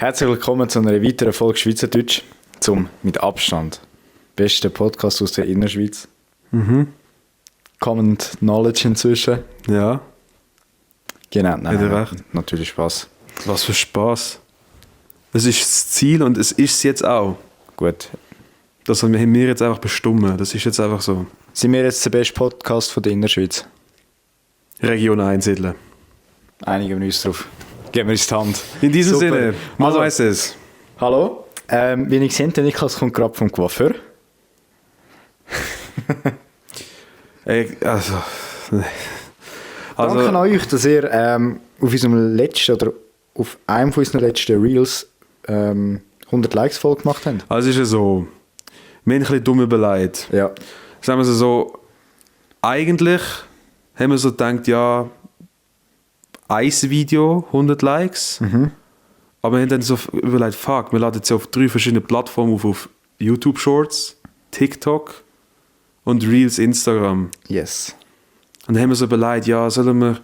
Herzlich willkommen zu einer weiteren Folge Schweizerdeutsch zum mit Abstand besten Podcast aus der Innerschweiz. Common Knowledge inzwischen. Ja. Genau, nein, recht. Natürlich Spaß. Was für Spaß. Das ist das Ziel und es ist es jetzt auch. Gut. Das haben wir jetzt einfach bestimmt. Das ist jetzt einfach so. Sind wir jetzt der beste Podcast von der Innerschweiz? Region einsiedeln. Einigen wir uns drauf. Geben wir uns die Hand. In diesem Super. Sinne, man Also, weiß es. Hallo? Wie ich sehe, der Niklas kommt gerade vom Coiffeur. Also, Danke an euch, dass ihr auf unserem letzten oder auf einem von unseren letzten Reels 100 Likes voll gemacht habt. also ist es so. Wir haben ein bisschen dumm überlegt. Ja. Sagen wir so, eigentlich haben wir so gedacht, ja, ein Video, 100 Likes. Aber wir haben dann so überlegt, fuck, wir laden jetzt auf 3 verschiedene Plattformen auf YouTube Shorts, TikTok und Reels Instagram. Yes. Und dann haben wir so überlegt, ja, sollen wir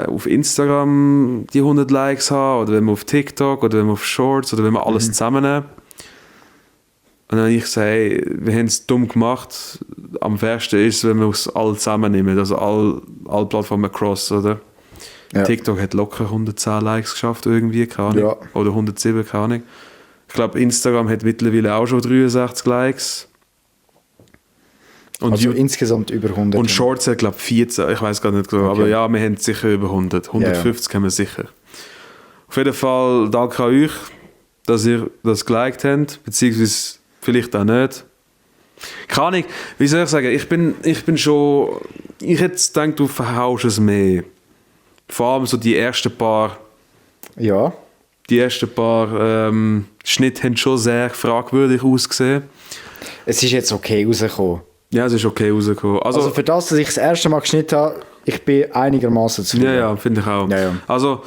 auf Instagram die 100 Likes haben, oder wenn wir auf TikTok, oder wenn wir auf Shorts, oder wenn wir alles zusammennehmen. Und dann habe ich gesagt, hey, wir haben es dumm gemacht. Am fairsten ist es, wenn wir es alle zusammennehmen, also alle Plattformen cross, oder? Ja. TikTok hat locker 110 Likes geschafft, irgendwie, keine Ahnung. Ja. Oder 107, keine Ahnung. Ich glaube, Instagram hat mittlerweile auch schon 63 Likes. Und Also insgesamt über 100. und Shorts hat, glaube ich, 14, ich weiß gar nicht genau, Okay. aber ja, wir haben sicher über 100. 150 haben wir sicher. Auf jeden Fall danke an euch, dass ihr das geliked habt, beziehungsweise vielleicht auch nicht. Keine Ahnung, wie soll ich sagen, ich bin schon, ich hätte gedacht, du verhaust es mehr. Vor allem so die ersten paar Ja. Schnitte haben schon sehr fragwürdig ausgesehen. Es ist jetzt okay rausgekommen. Ja, es ist okay rausgekommen. Also für das, dass ich das erste Mal geschnitten habe, ich bin einigermaßen zufrieden. Ja, finde ich auch. Ja, ja. Also,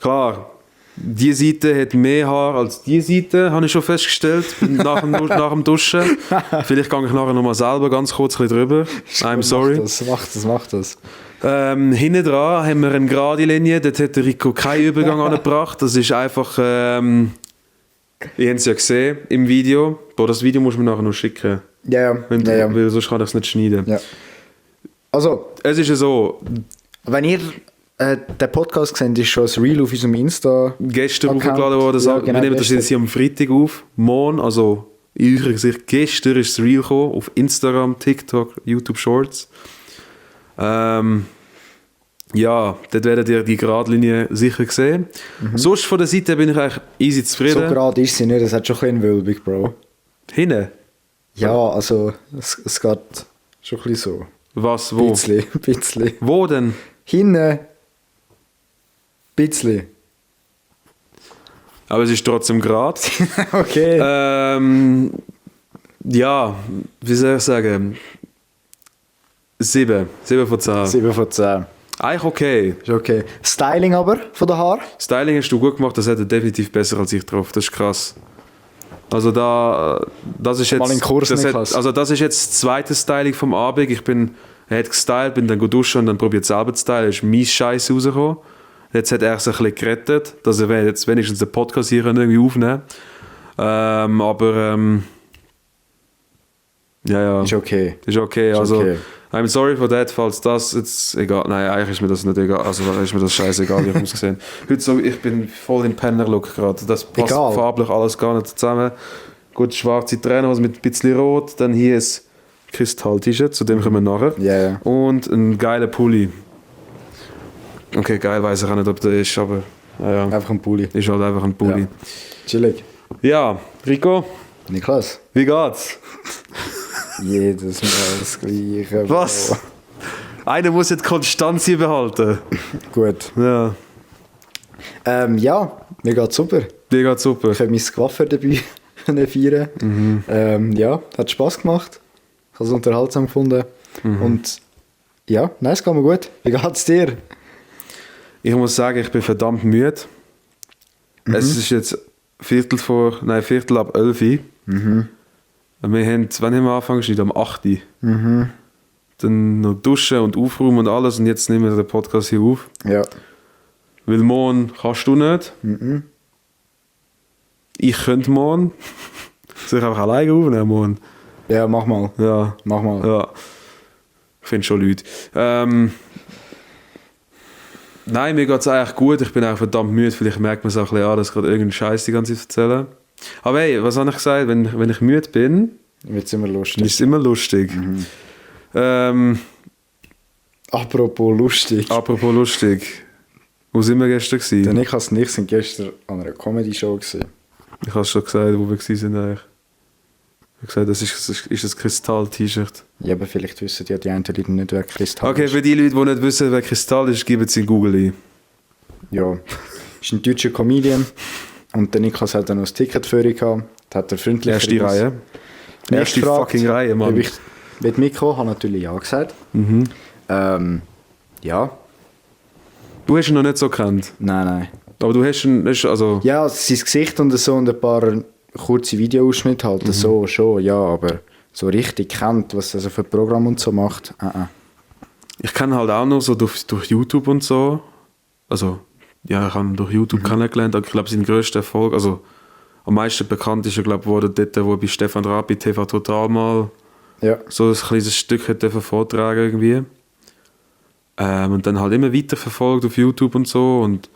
klar, die Seite hat mehr Haar als die Seite, habe ich schon festgestellt, nach dem Duschen. Vielleicht gehe ich nachher nochmal selber ganz kurz ein bisschen drüber. I'm sorry. Mach das. Hinten dran haben wir eine gerade Linie, dort hat der Rico keinen Übergang angebracht. Das ist einfach, ihr habt es ja gesehen im Video. Boah, das Video muss man nachher noch schicken. Ja. Weil sonst kann ich es nicht schneiden. Ja. Also, Es ist ja so, wenn ihr den Podcast seht, ist schon ein Reel auf unserem Insta. gestern Account. hochgeladen worden. Ja, genau, wir nehmen das gestern. jetzt hier am Freitag auf. Morgen, also in eurer Sicht, gestern ist das Reel gekommen, auf Instagram, TikTok, YouTube Shorts. Ja, dort werdet ihr die Gradlinie sicher sehen. Sonst von der Seite bin ich eigentlich easy So zufrieden. gerade ist sie nicht, es hat schon ein bisschen wölbig, Bro. Hinten? Ja, also es geht schon ein bisschen so. Was, wo? Ein bisschen. Wo denn? Hinten. Bisschen. Aber es ist trotzdem gerade. Okay. Ja, wie soll ich sagen? 7 von 10. 7 von 10. Eigentlich okay. Ist okay. Styling aber von den Haaren? Styling hast du gut gemacht, das hat er definitiv besser als ich drauf. Das ist krass. Also das ist jetzt... Mal in Kurs, Niklas. also das ist jetzt das zweite Styling vom Abend. Er hat gestylt, bin dann duschen und dann probiert selber zu stylen. Es ist mies Scheiße rausgekommen. Jetzt hat er sich ein bisschen gerettet, dass er jetzt wenigstens den Podcast hier irgendwie aufnehmen kann. Ja. Ist okay. Ist okay. Ist Also, okay. I'm sorry for that, falls das jetzt egal. Nein, eigentlich ist mir das nicht egal. Also ist mir das scheißegal, wie ich ausgesehen. Heute so, ich bin voll in Penner-Look gerade. Das passt Egal. farblich alles gar nicht zusammen. Gut, schwarze Trainer mit ein bisschen rot. Dann hier ist Kristall-T-Shirt, zu dem kommen wir nachher. Ja. Und ein geiler Pulli. Okay, geil, weiß ich auch nicht, ob der ist, aber ja. Einfach ein Pulli. Ist halt einfach ein Pulli. Ja. Chillig. Ja, Rico, Niklas. wie geht's? Jedes Mal das Gleiche. Was? Bro. Einer muss jetzt Konstanz hier behalten. Gut. Ja, Ja, mir geht's super. dir geht's super. Ich habe mein Coiffeur-Debüt feiern. Ja, hat Spass gemacht. Ich habe es unterhaltsam gefunden. Und ja, nein, es geht mir gut. Wie geht's dir? Ich muss sagen, ich bin verdammt müde. Es ist jetzt Viertel ab 11 Uhr. Wir haben, wann haben wir angefangen? Am 8 Uhr. Dann noch duschen und aufräumen und alles und jetzt nehmen wir den Podcast hier auf. Ja. Weil morgen kannst du nicht. Ich könnte morgen. Soll ich einfach alleine aufnehmen morgen? Ja, mach mal. Ja. Mach mal. Ja. Ich finde schon Leute. Nein, mir geht es eigentlich gut. Ich bin auch verdammt müde. Vielleicht merkt man es auch ein bisschen an, dass ich gerade irgendeinen Scheiß die ganze Zeit erzähle. Aber hey, was habe ich gesagt? Wenn ich müde bin, Wird es immer lustig. ist es immer lustig. Apropos lustig. Apropos lustig. Wo sind wir gestern gewesen? Der Niklas und ich sind gestern an einer Comedy-Show gewesen. Ich habe es schon gesagt, wo wir gewesen sind eigentlich. Ich habe gesagt, das ist ein Kristall-T-Shirt. Ja, aber vielleicht wissen ja die einen Leute nicht, wer Kristall Okay, ist. für die Leute, die nicht wissen, wer Kristall ist, geben sie in Google ein. Ja. Ist ein deutscher Comedian. Und der Niklas hat dann noch das Ticket für ihn gehabt. Hat er freundlich Erste Reihe. mich Erste gefragt, fucking Reihe, Mann. ob ich mitkommen habe natürlich ja gesagt. Ja. Du hast ihn noch nicht so gekannt. Nein. Aber du hast ihn, also... Ja, sein Gesicht und so und ein paar kurze Videoausschnitte halt, so schon, ja, aber so richtig kennt, was er so für Programm und so macht. Ich kenne halt auch noch so durch YouTube und so. Also, ja, ich habe ihn durch YouTube kennengelernt, aber ich glaube, sein grösster Erfolg, also am meisten bekannt ist er, glaube ich, wurde dort, wo bei Stefan Raab bei TV Total mal Ja. so ein kleines Stück hat vortragen irgendwie. Und dann halt immer weiter verfolgt auf YouTube und so. Und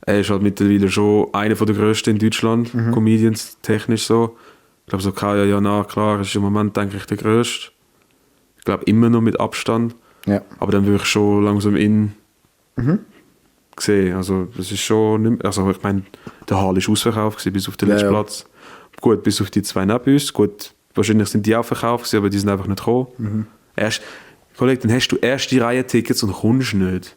er ist halt mittlerweile schon einer der grössten in Deutschland, Comedians, technisch so. Ich glaube, so Kaya Jana, klar, ist im Moment, denke ich, der grösste. Ich glaube, immer noch mit Abstand. Ja. Aber dann würde ich schon langsam sehen. Also, das ist schon nicht mehr, also ich meine, der Hall ist ausverkauft gewesen, bis auf den letzten Platz. Gut, bis auf die zwei neben uns. Gut, wahrscheinlich sind die auch verkauft gewesen, aber die sind einfach nicht gekommen. Kollege, dann hast du erste Reihe-Tickets und kommst nicht.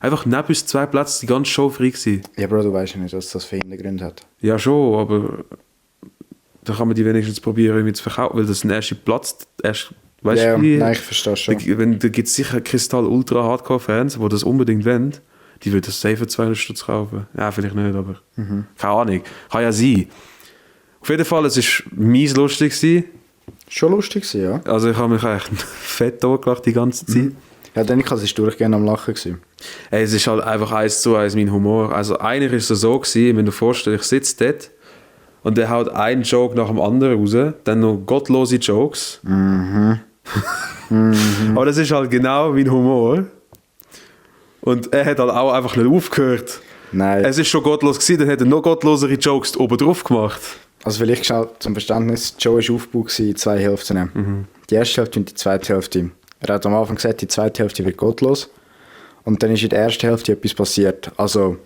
Einfach neben uns zwei Plätze, die ganze Show frei gewesen. Ja, Bro, du weißt ja nicht, was das für Hintergründe hat. Ja, schon, aber da kann man die wenigstens probieren, irgendwie zu verkaufen, weil das ist ein erster Platz. Weißt Ja, du, wie? nein, ich verstehe schon. Da gibt es sicher Kristall Ultra Hardcore-Fans, die das unbedingt wollen. Die würden das safe für 200 Stutz kaufen. Ja, vielleicht nicht, aber keine Ahnung. Kann ja sein. Auf jeden Fall, es war mies lustig gewesen. Schon lustig gewesen, ja. Also ich habe mich eigentlich fett totgelacht die ganze Zeit. Ja, der Niklas war durchgehend am Lachen gewesen. Ey, es ist halt einfach 1:1 mein Humor. Also eigentlich ist es so gewesen, wenn du dir vorstellst, ich sitze dort und der haut einen Joke nach dem anderen raus, dann noch gottlose Jokes. Aber das ist halt genau mein Humor. Und er hat halt auch einfach nicht aufgehört. Nein. Es ist schon gottlos gewesen, dann hat er noch gottlosere Jokes oben drauf gemacht. Also vielleicht schnell zum Verständnis, Joe war aufgebaut in zwei Hälften. Die erste Hälfte und die zweite Hälfte. Er hat am Anfang gesagt, die zweite Hälfte wird gottlos. Und dann ist in der ersten Hälfte etwas passiert. Also...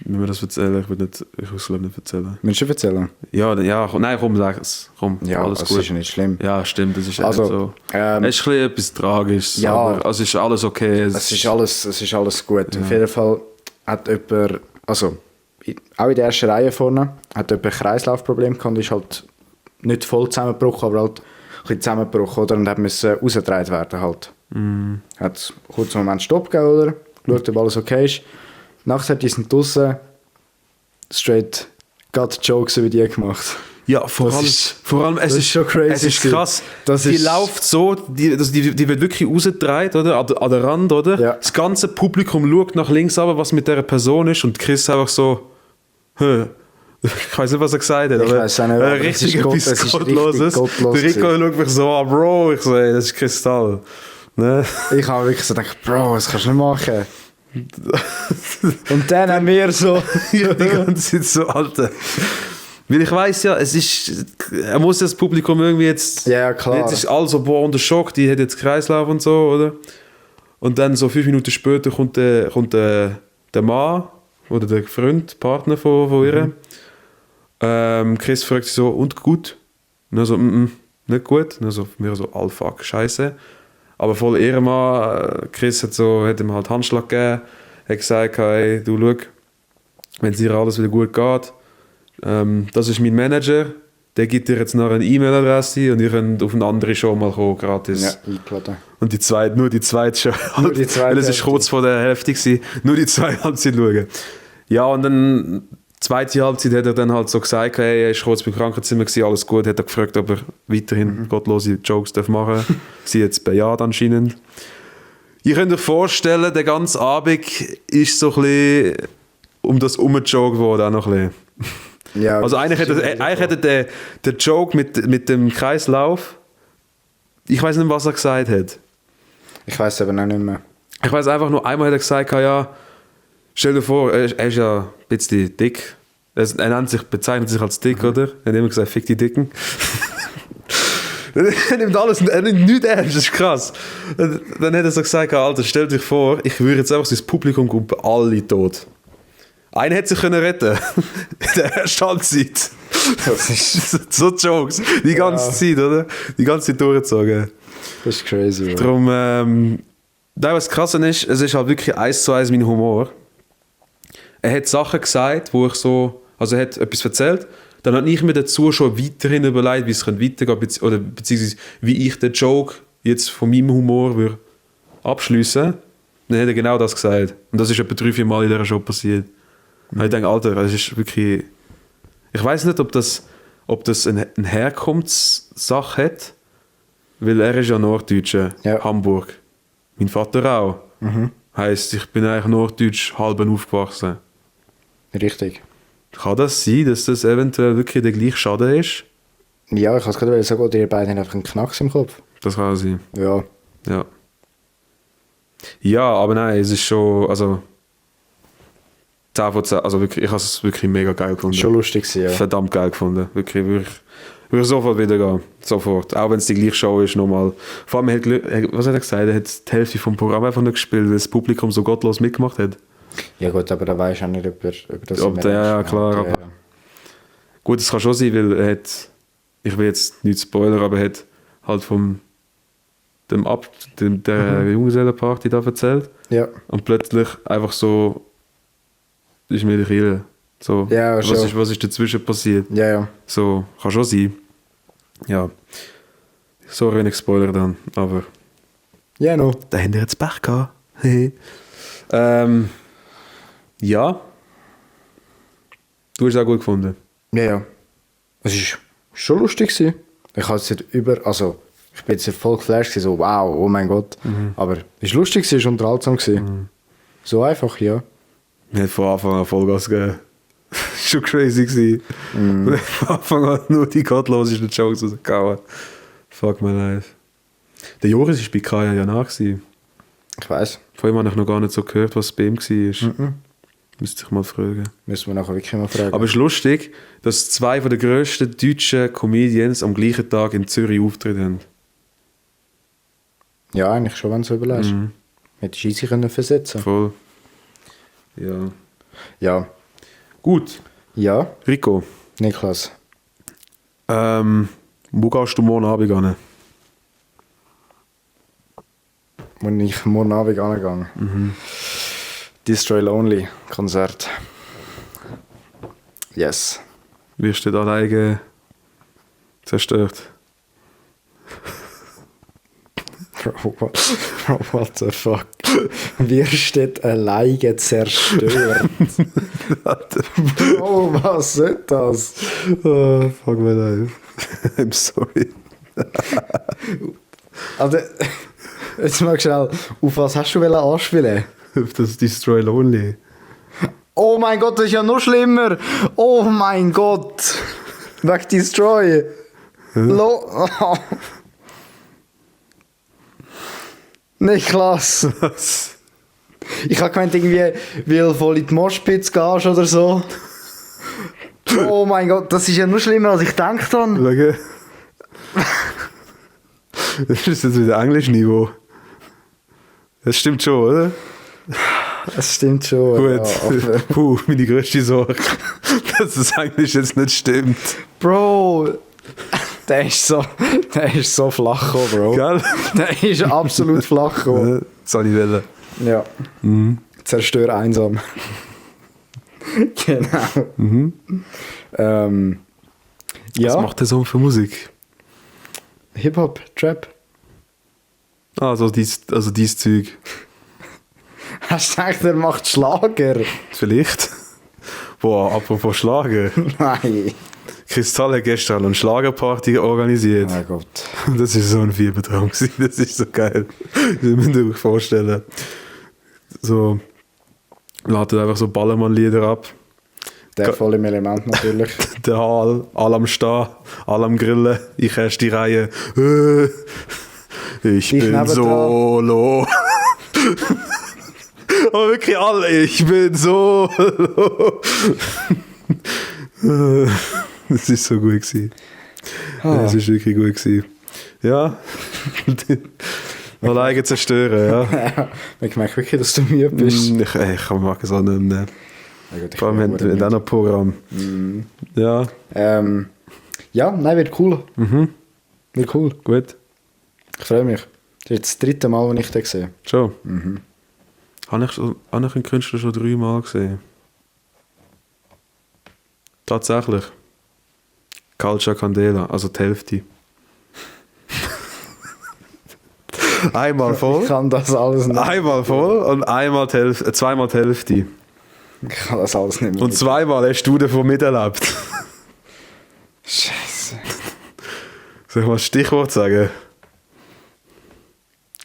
Wenn wir das erzählen, ich will es glaube nicht erzählen. Willst du erzählen? Ja, nein, komm, sag es. Komm, Ja, alles das gut. ist ja nicht schlimm. Ja, stimmt, das ist Also, echt so. Es ist ein bisschen etwas Tragisches, Ja. aber es ist alles okay. Es ist alles gut. Auf jeden Fall hat jemand, also auch in der ersten Reihe vorne, hat jemand ein Kreislaufproblem gehabt und ist halt nicht voll zusammengebrochen, aber halt ein bisschen zusammengebrochen, oder? Und hat müssen rausgedreht werden halt. Hat kurz einen Moment Stopp gegeben, oder? Geschaut, ob alles okay ist. Nachher die sind draussen straight got Jokes über die gemacht. Ja, vor allem es ist schon crazy. Es ist krass. Das die ist- läuft so, die wird wirklich rausgedreht, oder? An der Rand, oder? Ja. Das ganze Publikum schaut nach links aber was mit dieser Person ist und Chris einfach so, ich weiß nicht, was er gesagt hat, Ich aber weiss auch nicht, aber es richtig ist etwas es ist Gottloses. richtig gottlos Der Rico schaut mich so an, Bro, ich so, ey, das ist Kristall. Ne? Ich habe wirklich so gedacht, Bro, das kannst du nicht machen. Und dann haben wir so... Ja, die ganze Zeit so, Alter. Weil ich weiss ja, er muss das Publikum irgendwie jetzt... Ja, klar. Jetzt ist alles so, boah, unter Schock, die hat jetzt Kreislauf und so, oder? Und dann so 5 Minuten später kommt der Mann oder der Freund, Partner von ihr. Chris fragt sich so, und gut? Und er so, nicht gut. Und er so, mir so, all fuck, scheiße. Aber voll Ehrenmann, Chris hat ihm halt Handschlag gegeben, hat gesagt, hey, du schau, wenn es dir alles wieder gut geht, das ist mein Manager, der gibt dir jetzt noch eine E-Mail-Adresse und ihr könnt auf eine andere Show mal kommen, gratis. Ja, eingeladen. Und nur die zweite Show. Nur die zweite Weil es ist Hälfte. kurz vor der Hälfte gewesen. Nur die zweite Halbzeit schauen. Ja, und dann zweite Halbzeit hat er dann halt so gesagt, hey, er ist kurz beim Krankenzimmer gewesen, alles gut. Hat er gefragt, ob er weiterhin gottlose Jokes machen darf. Sie jetzt bejaht anscheinend. Ihr könnt euch vorstellen, der ganze Abend ist so ein bisschen um das umgejoggt worden, auch noch ein bisschen. Ja, Also eigentlich hätte der Joke mit dem Kreislauf, ich weiß nicht, was er gesagt hat. Ich weiß aber noch nicht mehr. Ich weiß einfach nur, einmal hat er gesagt, ja, stell dir vor, er ist ja ein bisschen dick. Er bezeichnet sich als dick, oder? Er hat immer gesagt, fick die Dicken. Er nimmt nichts ernst, das ist krass. Dann hat er so gesagt, Alter, stell dich vor, ich würde jetzt einfach so ins Publikum gucken, alle tot. Einer hätte sich retten können. In der ersten Halbzeit. Das ist, So Jokes. Die ganze Zeit, oder? Die ganze Zeit durchgezogen. das ist crazy. Bro. Darum, was krass ist, es ist halt wirklich 1:1 mein Humor. Er hat Sachen gesagt, wo ich so, also er hat etwas erzählt, dann habe ich mir dazu schon weiterhin überlegt, wie es weitergehen könnte, oder beziehungsweise wie ich den Joke jetzt von meinem Humor würde abschliessen. Dann hat er genau das gesagt. Und das ist etwa 3-4 Mal in dieser Show passiert. Und ich denke, Alter, das ist wirklich... Ich weiß nicht, ob das eine Herkunftssache hat, weil er ist ja Norddeutscher, Ja. Hamburg. Mein Vater auch. Heisst, ich bin eigentlich Norddeutsch halben aufgewachsen. Richtig. Kann das sein, dass das eventuell wirklich der gleiche Schaden ist? Ja, ich kann es gerade sagen, oder ihr beiden haben einfach einen Knacks im Kopf. Das kann sein. Ja. Ja. Ja, aber nein, es ist schon, also 10 von 10, also wirklich, ich habe es wirklich mega geil gefunden. Schon lustig gewesen, ja. Verdammt geil gefunden. Wirklich, würde ich sofort wieder gehen. Sofort. Auch wenn es die gleiche Show ist, nochmal. Vor allem, was hat er gesagt? Er hat die Hälfte vom Programm einfach nicht gespielt, weil das Publikum so gottlos mitgemacht hat. Ja gut, aber da weiß ich auch nicht, ob das Ob der, ja, klar. Ja, Aber gut, es kann schon sein, weil er hat, ich will jetzt nicht spoilern, aber er hat halt der Junggesellenparty da erzählt. ja. Und plötzlich einfach so, ist mir die Kille. So, Ja, schon. was ist dazwischen passiert? Ja, ja. So, kann schon sein. Ja. Sorry, wenn ich Spoiler dann, aber... Ja, no. Da haben wir jetzt Pech gehabt. Ja. Du hast es auch gut gefunden. Ja, ja. Es war schon lustig gewesen. Ich habe es nicht also ich bin jetzt voll geflasht gewesen, so wow, oh mein Gott. Aber es war lustig gewesen, es war unterhaltsam gewesen. So einfach, ja. Wir haben von Anfang an Vollgas gegeben. Schon crazy gewesen. Und von Anfang an nur die gottlosesten Jokes rausgehauen. Fuck my life. Der Joris war bei Kaya ja nach. Ich weiss. Von ihm habe ich noch gar nicht so gehört, was bei ihm war. Müsste ich mal fragen. Müssen wir nachher wirklich mal fragen. Aber es ist lustig, dass 2 der grössten deutschen Comedians am gleichen Tag in Zürich Auftritt haben. ja, eigentlich schon, wenn du es überlegst. Hättest du easy können versetzen. Voll. Ja. Ja. Gut. Ja, Rico, Niklas. wo gehst du morgen Abend hin? Wo ich morgen Abend angegangen. Destroy Lonely Konzert. Yes. Wirst du da alleine zerstört? Bro, what the fuck? Wirst du alleine zerstört? Bro, was soll das? Oh, fuck my life. I'm sorry. Also, jetzt mal schnell, auf was hast du anspielen? Das Destroy Lonely. Oh mein Gott, das ist ja noch schlimmer! Oh mein Gott! Weg Destroy! Oh. Niklas! Was? Ich habe gemeint, irgendwie, weil du voll in die Moshpits gehst oder so. Oh mein Gott, das ist ja noch schlimmer, als ich gedacht habe. Schau. Das ist jetzt wieder Englischniveau. Das stimmt schon, oder? Das stimmt schon. Gut. Ja, aber Puh, meine grösste Sorge. Dass das Englisch jetzt nicht stimmt. Bro, der ist so flach gekommen, Bro. Gell? Der ist absolut flach gekommen. Das habe ich wollen. Ja. Zerstör einsam. Genau. Ja, Was macht der Song für Musik? Hip-Hop, Trap. Also dies Zeug. Hast du gedacht, er macht Schlager? Vielleicht. Boah, apropos Schlager. Nein. Kristall hat gestern eine Schlagerparty organisiert. Oh mein Gott. Das war so ein Fiebertraum. Das ist so geil. Das müsst ihr euch vorstellen. So, Ladet einfach so Ballermann-Lieder ab. Der voll im Element natürlich. Der Hall, alle am Stehen, alle am Grillen. Ich erste Reihe. Ich bin nebendran. solo. Aber wirklich alle. Ich bin solo. Das ist so gut gewesen. Das ist wirklich gut gewesen. Ja. Alleine zerstören, ja. Ich merke wirklich, dass du müde bist. Ich mag es auch nicht mehr. Ja, gut, Vor allem mit auch noch Programm. Ja. Ja, nein, wird cool. Wird cool. Gut. Ich freue mich. Das ist jetzt das 3. Mal, wenn ich den sehe. Schon? Habe ich einen Künstler schon 3 Mal gesehen? Tatsächlich. Culture Candela, also die Hälfte. Einmal voll. Ich kann das alles nicht. Einmal voll und zweimal die Hälfte. Ich kann das alles nicht mehr. Und 2-mal hast du davon miterlebt. Scheiße. Soll ich mal ein Stichwort sagen?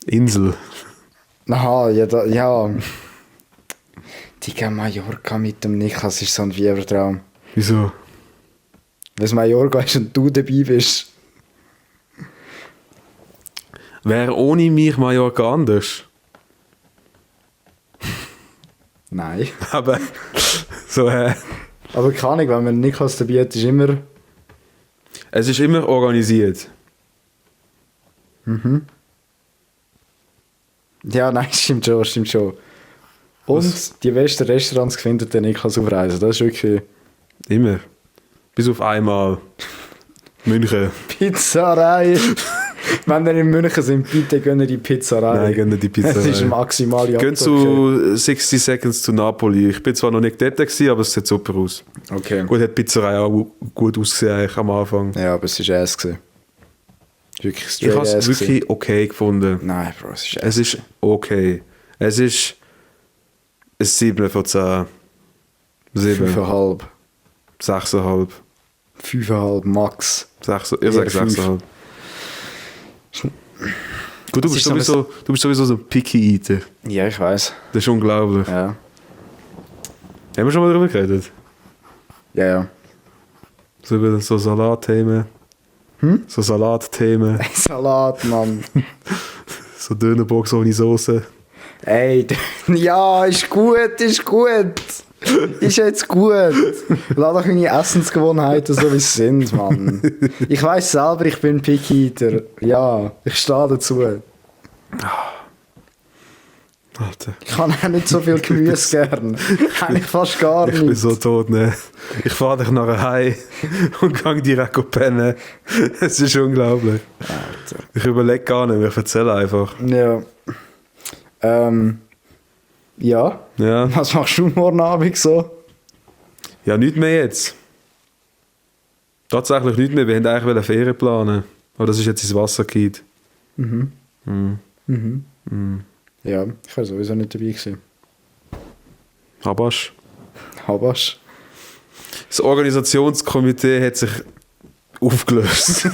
Insel. Aha, ja. Digga, Mallorca mit dem Nikas ist so ein Fiebertraum. Wieso? Wenn es Mallorca ist und du dabei bist. Wäre ohne mich Mallorca anders? Nein. Aber so, Aber keine Ahnung, wenn man Niklas dabei hat, ist immer... es ist immer organisiert. Ja, nein, stimmt schon. Und die besten Restaurants findet der Niklas auf Reisen. Das ist wirklich... Immer. Bis auf einmal. München. Pizzerei. Wenn wir in München sind, bitte gehen die Pizzerei. Nein, gehen die Pizzerei. Das ist maximale Gehen zu 60 Seconds zu Napoli. Ich bin zwar noch nicht dort gewesen, aber es sieht super aus. Okay. Gut, hat die Pizzerei auch gut ausgesehen eigentlich am Anfang. Ja, aber es war Ass gewesen. Wirklich Ich straight habe es Ass wirklich gewesen. okay gefunden. Nein, Bro, es ist Ass. Es ist okay. Es ist ein 7 von 10. 7. 5,5. 6,5. 5,5 Max. 6, ich sage 6,5. Gut, du bist sowieso so ein Picky Eater. Ja, ich weiß. Das ist unglaublich. Ja. Haben wir schon mal darüber geredet? Ja. So über so Salatthemen. So Salatthemen. Salat, Mann. So Dönerbox ohne Soße. Ey, ja, ist gut. Ist jetzt gut. Lass doch meine Essensgewohnheiten so, wie sie sind, Mann. Ich weiss selber, ich bin Picky Eater. Ja, ich stehe dazu. Alter. Ich habe auch nicht so viel Gemüse gern. Eigentlich fast gar nicht. Ich bin so tot, ne? Ich fahre dich nachher heim und gehe direkt pennen. Es ist unglaublich. Alter. Ich überlege gar nicht mehr, ich erzähle einfach. Ja. Ja. Ja. Was machst du morgen Abend so? Ja, nichts mehr jetzt. Tatsächlich nichts mehr. Wir wollten eigentlich eine Ferien planen. Aber das ist jetzt ins Wasser gefallen. Ja, ich war sowieso nicht dabei gewesen. Habasch. Habasch. Das Organisationskomitee hat sich aufgelöst.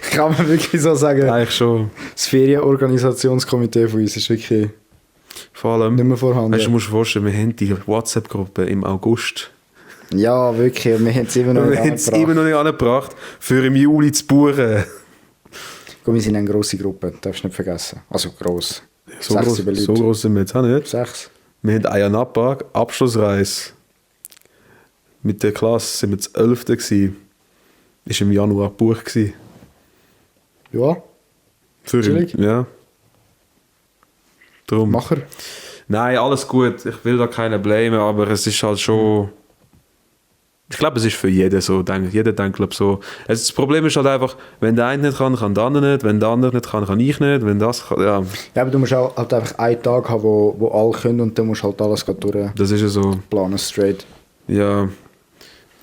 Kann man wirklich so sagen. Eigentlich schon. Das Ferienorganisationskomitee von uns ist wirklich Vor allem, nicht mehr vorhanden. weißt, du musst dir vorstellen, wir haben die WhatsApp-Gruppe im August. Ja, wirklich. Wir haben es immer noch Wir nicht haben es angebracht. immer noch nicht angebracht, für im Juli zu buchen. Guck, wir sind eine grosse Gruppe, darfst du nicht vergessen. Also gross. So 6, groß, 7 Leute. so groß sind wir jetzt auch nicht. 6. Wir haben Ayanapa, Abschlussreise. Mit der Klasse sind wir das 11. gewesen. Ist im Januar gebucht gewesen. Ja, Für Chillig. Ja. Drum. Macher. Nein, alles gut. Ich will da keinen blamen, aber es ist halt schon... Ich glaube, es ist für jeden so. Jeder denkt, glaube so. Das Problem ist halt einfach, wenn der eine nicht kann der andere nicht. Wenn der andere nicht kann ich nicht. Wenn das kann, ja. Ja, aber du musst auch halt einfach einen Tag haben, wo alle können und dann musst du halt alles durchplanen, Das ist ja so. straight. Ja.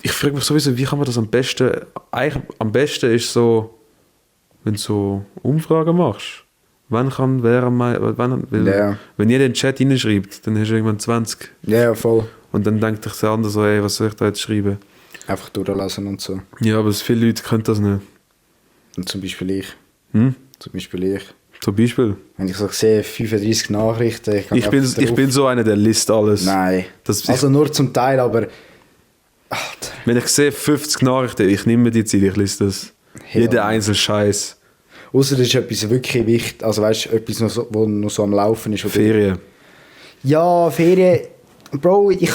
Ich frage mich sowieso, wie kann man das am besten... Eigentlich am besten ist so, wenn du so Umfragen machst. Wann kann wer mal... Ja. Wenn jeder in den Chat reinschreibt, dann hast du irgendwann 20. Ja, voll. Und dann denkt sich der andere so, ey, was soll ich da jetzt schreiben? Einfach durchlesen und so. Ja, aber viele Leute können das nicht. Und zum Beispiel ich. Hm? Zum Beispiel ich. Zum Beispiel. Wenn ich so sehe, 35 Nachrichten. Ich bin so einer, der liest alles. Nein. Also nur zum Teil, aber... Alter. Wenn ich sehe 50 Nachrichten, ich nehme mir die Zeit, ich lese das. Ja. Jeder einzelne Scheiß. Außer das ist etwas wirklich wichtig, also weißt du, etwas, noch so, wo noch so am Laufen ist. Ferien. Ja, Ferien. Bro, ich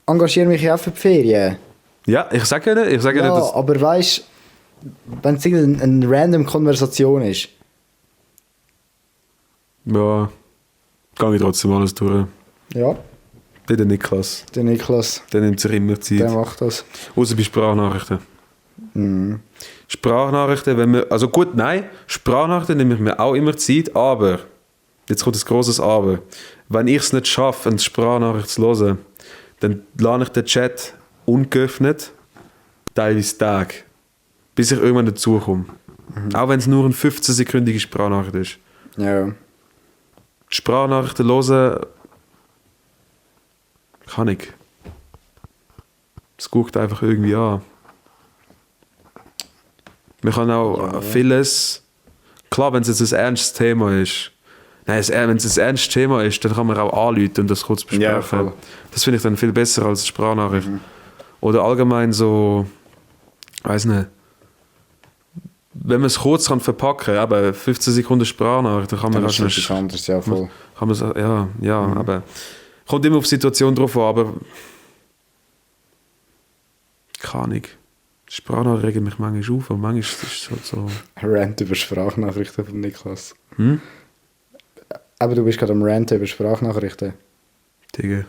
engagiere mich ja auch für die Ferien. Ja, ich sage ja nicht, dass... aber weißt du, wenn es eine random Konversation ist. Ja, gehe ich trotzdem alles durch. Ja. Der Niklas. Der Niklas. Der nimmt sich immer Zeit. Der macht das. Außer bei Sprachnachrichten. Mhm. Sprachnachrichten, wenn wir... Also gut, nein, Sprachnachrichten nehme ich mir auch immer Zeit, aber... Jetzt kommt ein grosses Aber. Wenn ich es nicht schaffe, eine Sprachnachricht zu hören, dann lade ich den Chat ungeöffnet, teilweise Tage, bis ich irgendwann dazukomme. Mhm. Auch wenn es nur eine 15-sekündige Sprachnachricht ist. Ja. Sprachnachrichten hören kann ich. Es guckt einfach irgendwie an. Man kann auch vieles... Klar, wenn es jetzt ein ernstes Thema ist... Nein, wenn es ein ernstes Thema ist, dann kann man auch anrufen und das kurz besprechen. Ja, das finde ich dann viel besser als eine Sprachnachricht. Mhm. Oder allgemein so... Weiß nicht... Wenn man es kurz kann verpacken kann, aber 15 Sekunden Sprachnachricht, dann kann man... Das ist etwas anderes, ja voll. Kann man, ja, aber... Kommt immer auf die Situation drauf an, aber... Keine Ahnung. Sprachnachrichten regen mich manchmal auf, und manchmal ist es halt so... Rant über Sprachnachrichten von Niklas. Aber du bist gerade am Rant über Sprachnachrichten. Digga.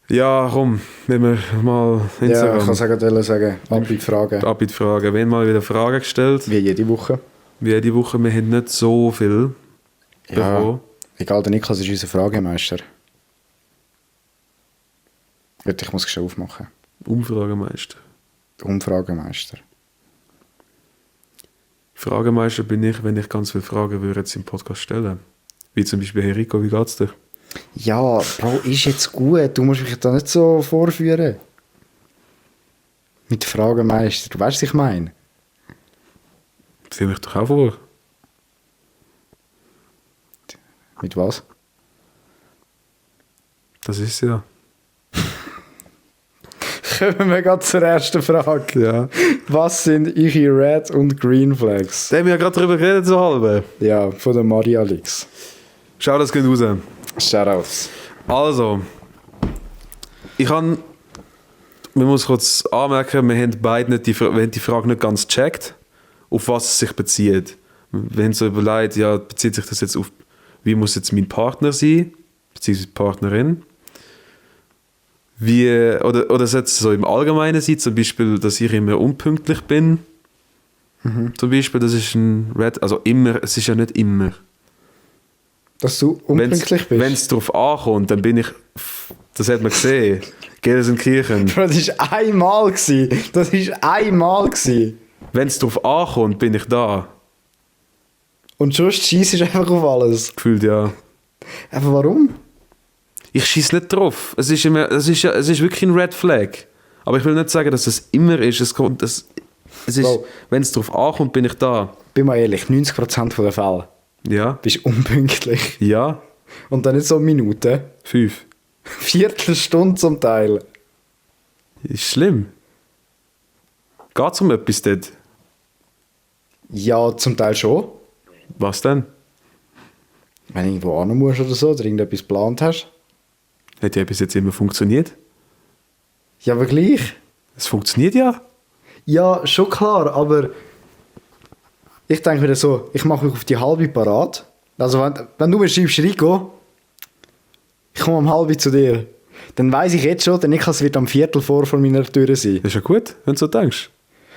Ja, komm, wenn wir mal Instagram... Ja, ich kann sagen, ab in die Fragen. Ab in die Fragen. Wir haben mal wieder Fragen gestellt. Wie jede Woche. Wir haben nicht so viel bekommen. Egal, der Niklas ist unser Fragemeister. Gut, ich muss es schon aufmachen. Umfragemeister. Fragemeister bin ich, wenn ich ganz viele Fragen würde jetzt im Podcast stellen. Wie zum Beispiel, hey Rico, wie geht's dir? Ja, Bro, ist jetzt gut. Du musst mich da nicht so vorführen. Mit Fragemeister. Du weißt, was ich meine. Fühl mich doch auch vor. Mit was? Das ist ja. Kommen wir gerade zur ersten Frage. Ja. Was sind eure Red und Green Flags? Da haben wir ja gerade drüber geredet, so halb. Ja, von der Maria Lix. Schau, das geht raus. Shoutouts. Also, man muss kurz anmerken, wir haben beide nicht die Frage nicht ganz gecheckt, auf was es sich bezieht. Wir haben so überlegt, ja, bezieht sich das jetzt auf, wie muss jetzt mein Partner sein, beziehungsweise Partnerin? Oder soll es so im Allgemeinen sein, zum Beispiel, dass ich immer unpünktlich bin? Mhm. Zum Beispiel, das ist ein Red, also immer, es ist ja nicht immer. Dass du unpünktlich bist? Wenn es darauf ankommt, dann bin ich, das hat man gesehen, Gelsenkirchen. Das war einmal. Wenn es darauf ankommt, bin ich da. Und sonst schießt du einfach auf alles? Gefühlt, ja. Aber warum? Ich schieße nicht drauf. Es ist wirklich ein Red Flag. Aber ich will nicht sagen, dass es immer ist. Wenn es darauf ankommt, bin ich da. Bin mal ehrlich, 90% der Fälle. Ja. Bist unpünktlich. Ja. Und dann nicht so Minuten. 5. Viertelstunde zum Teil. Ist schlimm. Geht es um etwas dort? Ja, zum Teil schon. Was denn? Wenn du irgendwo hin musst oder so, oder irgendetwas geplant hast. Hat ja bis jetzt immer funktioniert. Ja, aber gleich. Es funktioniert ja. Ja, schon klar, aber ich denke mir so, ich mache mich auf die halbe parat. Also wenn du mir schreibst, Rico, ich komme um halb zu dir, dann weiss ich jetzt schon, der Niklas wird am Viertel vor meiner Tür sein. Das ist ja gut, wenn du so denkst.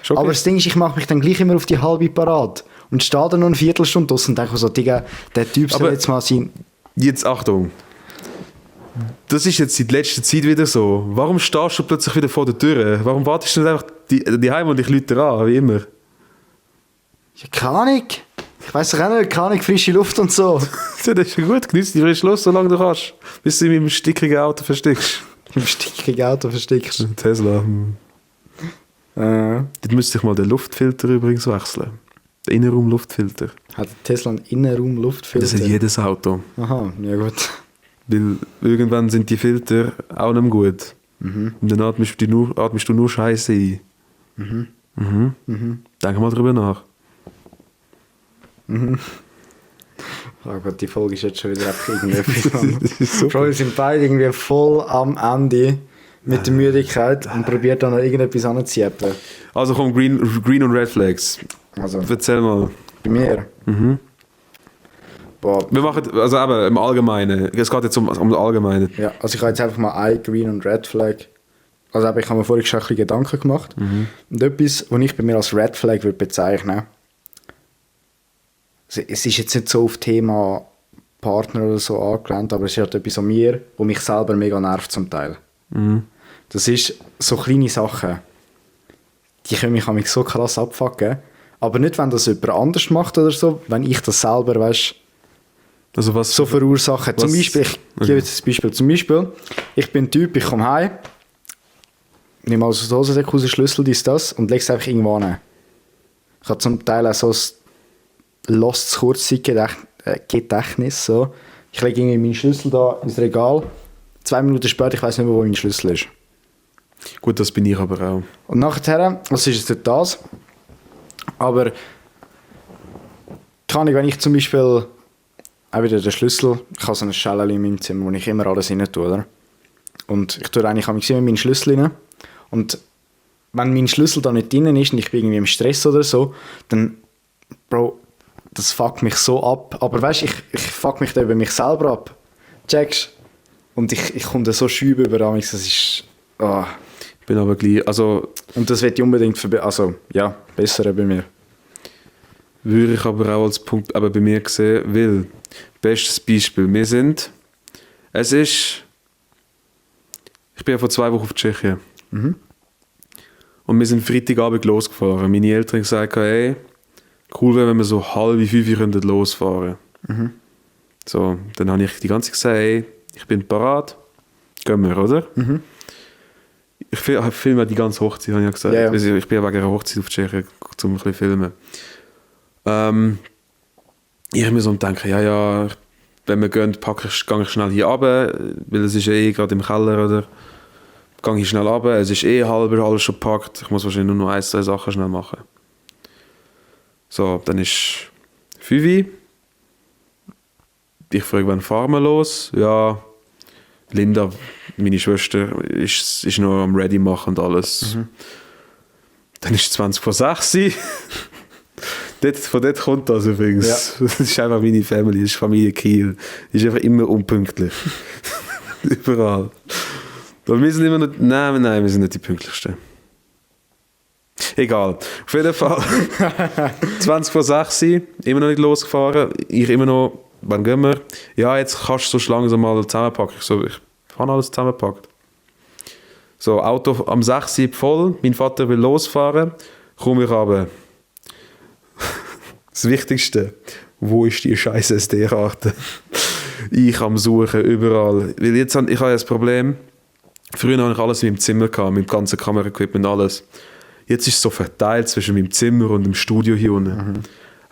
Okay. Aber das Ding ist, ich mache mich dann gleich immer auf die halbe parat. Und stehe dann noch eine Viertelstunde draussen und denke so, Digga, der Typ soll jetzt mal sein... Jetzt Achtung. Das ist jetzt in letzter Zeit wieder so. Warum stehst du plötzlich wieder vor der Tür? Warum wartest du nicht einfach die Heim und ich Leute an, wie immer? Ja, keine Ahnung. Ich weiss doch auch nicht, keine Ahnung, frische Luft und so. Das ist ja gut, genieß die frische Luft, solange du kannst. Bis du in meinem stickigen Auto versteckst. Im stickigen Auto versteckst? Tesla. Dort müsste ich mal den Luftfilter übrigens wechseln. Der Innenraumluftfilter. Hat der Tesla einen Innenraumluftfilter? Das hat jedes Auto. Aha, ja gut. Weil irgendwann sind die Filter auch nicht mehr gut. Und dann atmest du nur Scheiße ein. Denk mal drüber nach. Oh Gott, die Folge ist jetzt schon wieder einfach irgendwie Bro, wir sind beide irgendwie voll am Ende mit der Müdigkeit und probiert dann noch irgendetwas anzuziehen. Also komm, Green und Red Flags. Also, Erzähl mal. bei mir? Boah. Wir machen, also eben im Allgemeinen. Es geht jetzt um das Allgemeine. Ja, also ich habe jetzt einfach mal ein Green und Red Flag. Also ich habe mir vorhin schon ein bisschen Gedanken gemacht. Und etwas, was ich bei mir als Red Flag würde bezeichnen, es ist jetzt nicht so auf Thema Partner oder so angelehnt, aber es ist halt etwas an mir, wo mich selber mega nervt zum Teil. Das ist so kleine Sachen, die können mich so krass abfucken. Aber nicht, wenn das jemand anders macht oder so, wenn ich das selber, weißt, also was, so verursache. Zum Beispiel, ich gebe jetzt ein Beispiel. Zum Beispiel, ich bin ein Typ, ich komme heim, nehme also so den Schlüssel, das und lege es einfach irgendwo hin. Ich habe zum Teil auch so ein Lost Kurzzeitgedächtnis. So. Ich lege irgendwie meinen Schlüssel da ins Regal. 2 Minuten später, ich weiß nicht mehr, wo mein Schlüssel ist. Gut, das bin ich aber auch. Und nachher, was ist jetzt nicht das? Aber kann ich, wenn ich zum Beispiel auch wieder den Schlüssel, ich habe so eine Schale in meinem Zimmer, wo ich immer alles rein tue, oder? Und ich tue eigentlich immer meinen Schlüssel rein. Und wenn mein Schlüssel da nicht drin ist und ich bin irgendwie im Stress oder so, dann, Bro, das fuckt mich so ab. Aber weißt du, ich fuck mich da über mich selber ab. Checkst? Und ich komme da so schübe über das ist... Oh. Ich bin aber gleich, also... Und das wird ich unbedingt besser bei mir. Würde ich aber auch als Punkt bei mir sehen, weil, bestes Beispiel, ich bin ja vor 2 Wochen auf Tschechien. Und wir sind Freitagabend losgefahren. Meine Eltern haben gesagt, hey, cool wäre, wenn wir so 4:30 losfahren könnten. So, dann habe ich die ganze Zeit gesagt, hey, ich bin parat, gehen wir, oder? Ich filme die ganze Hochzeit, habe ich gesagt. Ja. Ich bin ja wegen einer Hochzeit auf Tschechien, um ein bisschen zu filmen. Ich habe mir so gedacht, ja, wenn wir gehen, gehe ich schnell hier runter, weil es ist gerade im Keller, oder? Gehe ich schnell runter, es ist halber alles schon gepackt, ich muss wahrscheinlich nur noch 1, 2 Sachen schnell machen. So, dann ist 5 Uhr. Ich frage, wann fahren wir los? Ja, Linda, meine Schwester, ist noch am Ready machen und alles. Dann ist 20 vor 6 Uhr. Von dort kommt das übrigens. Ja. Das ist einfach meine Family, das ist Familie Kiel. Die ist einfach immer unpünktlich. Überall. Aber wir sind immer noch... Nein, wir sind nicht die pünktlichsten. Egal. Auf jeden Fall. 20 vor 6 Uhr, immer noch nicht losgefahren. Ich immer noch... Wann gehen wir? Ja, jetzt kannst du so langsam mal zusammenpacken. Ich habe alles zusammengepackt. So, Auto am 6 Uhr voll. Mein Vater will losfahren. Komme ich runter. Das Wichtigste, wo ist die scheiß SD-Karte? Ich am Suchen, überall. Weil ich habe ja das Problem, früher hatte ich alles in meinem Zimmer, mit dem ganzen Kameraequipment, alles. Jetzt ist es so verteilt zwischen meinem Zimmer und dem Studio hier unten.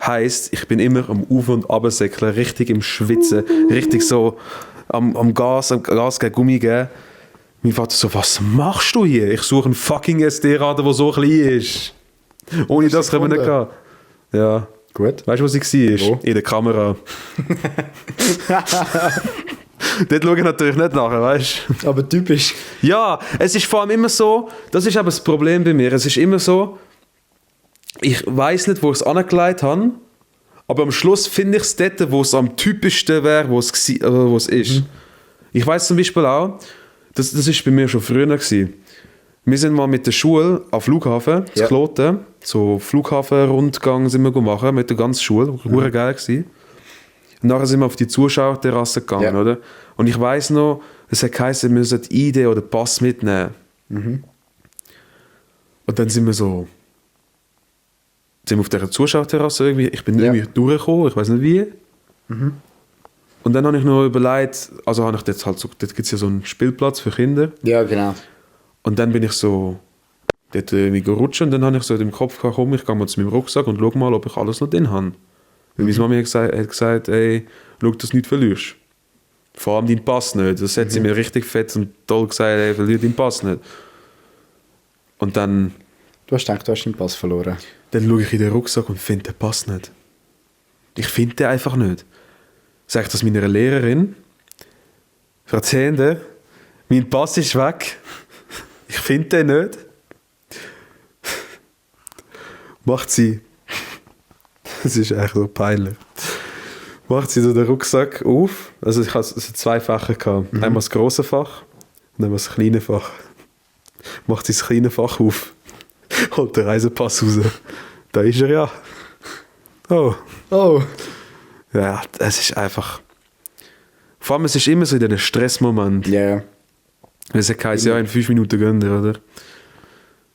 Heisst, ich bin immer am Auf- und Absäckeln, richtig im Schwitzen, richtig so am Gas gegen Gummi geben. Mein Vater so, was machst du hier? Ich suche einen fucking SD-Karte, der so klein ist. Ohne das können wir nicht gehen. Ja. Gut. Weißt du, wo sie war? Wo? In der Kamera. Dort schaue ich natürlich nicht nachher, weißt du? Aber typisch. Ja, es ist vor allem immer so, das ist aber das Problem bei mir, es ist immer so, ich weiss nicht, wo ich es angelegt habe, aber am Schluss finde ich es dort, wo es am typischsten wäre, wo es ist. Ich weiss zum Beispiel auch, das ist bei mir schon früher gewesen. Wir sind mal mit der Schule am Flughafen, zu Kloten, so Flughafenrundgang sind wir gemacht mit der ganzen Schule, war geil gewesen. Und nachher sind wir auf die Zuschauerterrasse gegangen, oder? Und ich weiss noch, es hat geheißen, wir müssen die ID oder Pass mitnehmen. Und dann sind wir auf dieser Zuschauerterrasse irgendwie, ich bin irgendwie durchgekommen, ich weiss nicht wie. Und dann habe ich noch überlegt, also habe ich dort gibt es ja so einen Spielplatz für Kinder. Ja, genau. Und dann bin ich so, dort mich rutschen und dann habe ich so im Kopf gehabt, komm, ich gehe mal zu meinem Rucksack und schau mal, ob ich alles noch drin habe. Weil meine Mami hat gesagt, ey, schau, dass du nicht verlierst. Vor allem deinen Pass nicht. Das hat sie mir richtig fett und toll gesagt, ey, verlier deinen Pass nicht. Und dann... Du hast gedacht, du hast deinen Pass verloren. Dann schaue ich in den Rucksack und finde den Pass nicht. Ich finde den einfach nicht. Sage ich das meiner Lehrerin. Erzähle, mein Pass ist weg. Ich finde den nicht. Macht sie... Das ist eigentlich so peinlich. Macht sie so den Rucksack auf. Also ich hatte zwei Fächer gehabt. Einmal das grosse Fach und einmal das kleine Fach. Macht sie das kleine Fach auf. Holt den Reisepass raus. Da ist er ja. Oh. Oh. Ja, es ist einfach... Vor allem, es ist immer so in diesem Stressmoment. Ja. Yeah. Es heisst ja in 5 Minuten gehen, oder?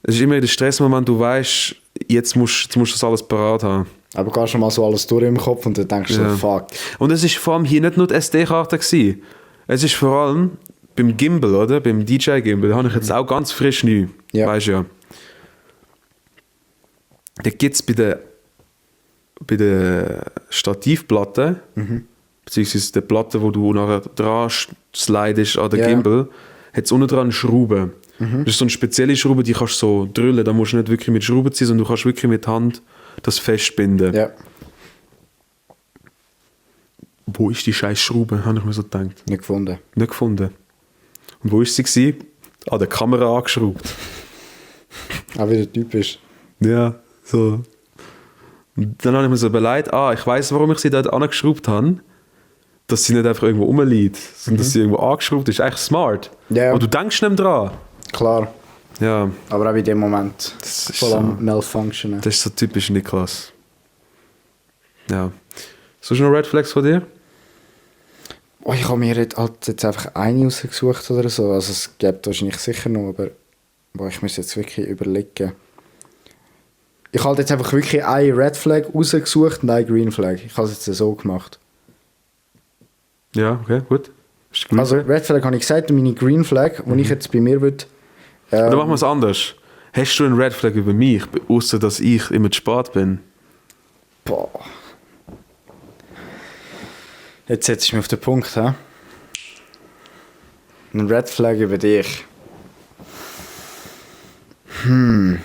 Es ist immer in dem Stressmoment, du weißt, jetzt musst du das alles parat haben. Aber gehst schon mal so alles durch im Kopf und dann denkst du so, fuck. Und es war vor allem hier nicht nur die SD-Karte gewesen. Es ist vor allem beim Gimbal, oder? Beim DJI-Gimbal, da habe ich jetzt auch ganz frisch neu. Ja. Weißt du ja. Da gibt es bei der Stativplatte, beziehungsweise der Platte, wo du nachher dran slidest an der Gimbal, hat es unten dran Schrauben. Das ist so eine spezielle Schraube, die kannst du so drüllen. Da musst du nicht wirklich mit Schrauben ziehen, sondern du kannst wirklich mit Hand das festbinden. Ja. Wo ist die scheiß Schraube? Habe ich mir so gedacht. Nicht gefunden. Nicht gefunden. Und wo war sie gewesen? An der Kamera angeschraubt. Auch wieder typisch. Ja, so. Und dann habe ich mir so überlegt, ich weiss, warum ich sie dort angeschraubt habe. Dass sie nicht einfach irgendwo rumliegt, sondern dass sie irgendwo angeschraubt ist. Eigentlich smart. Ja. Aber du denkst nicht mehr dran. Klar. Ja. Aber auch in dem Moment Das ist voll so, am Malfunctionen. das ist so typisch Niklas. Ja. So noch Red Flags von dir? Oh, ich habe mir jetzt einfach eine rausgesucht oder so. Also es gibt wahrscheinlich sicher noch, aber ich muss jetzt wirklich überlegen. Ich habe jetzt einfach wirklich eine Red Flag rausgesucht und eine Green Flag. Ich habe es jetzt so gemacht. Ja, okay, gut. Also Red Flag habe ich gesagt und meine Green Flag, die ich jetzt bei mir würde... Oder machen wir es anders. Hast du einen Red Flag über mich, außer dass ich immer zu spät bin? Boah. Jetzt setze ich mich auf den Punkt, hä? Ein Red Flag über dich. Ich bin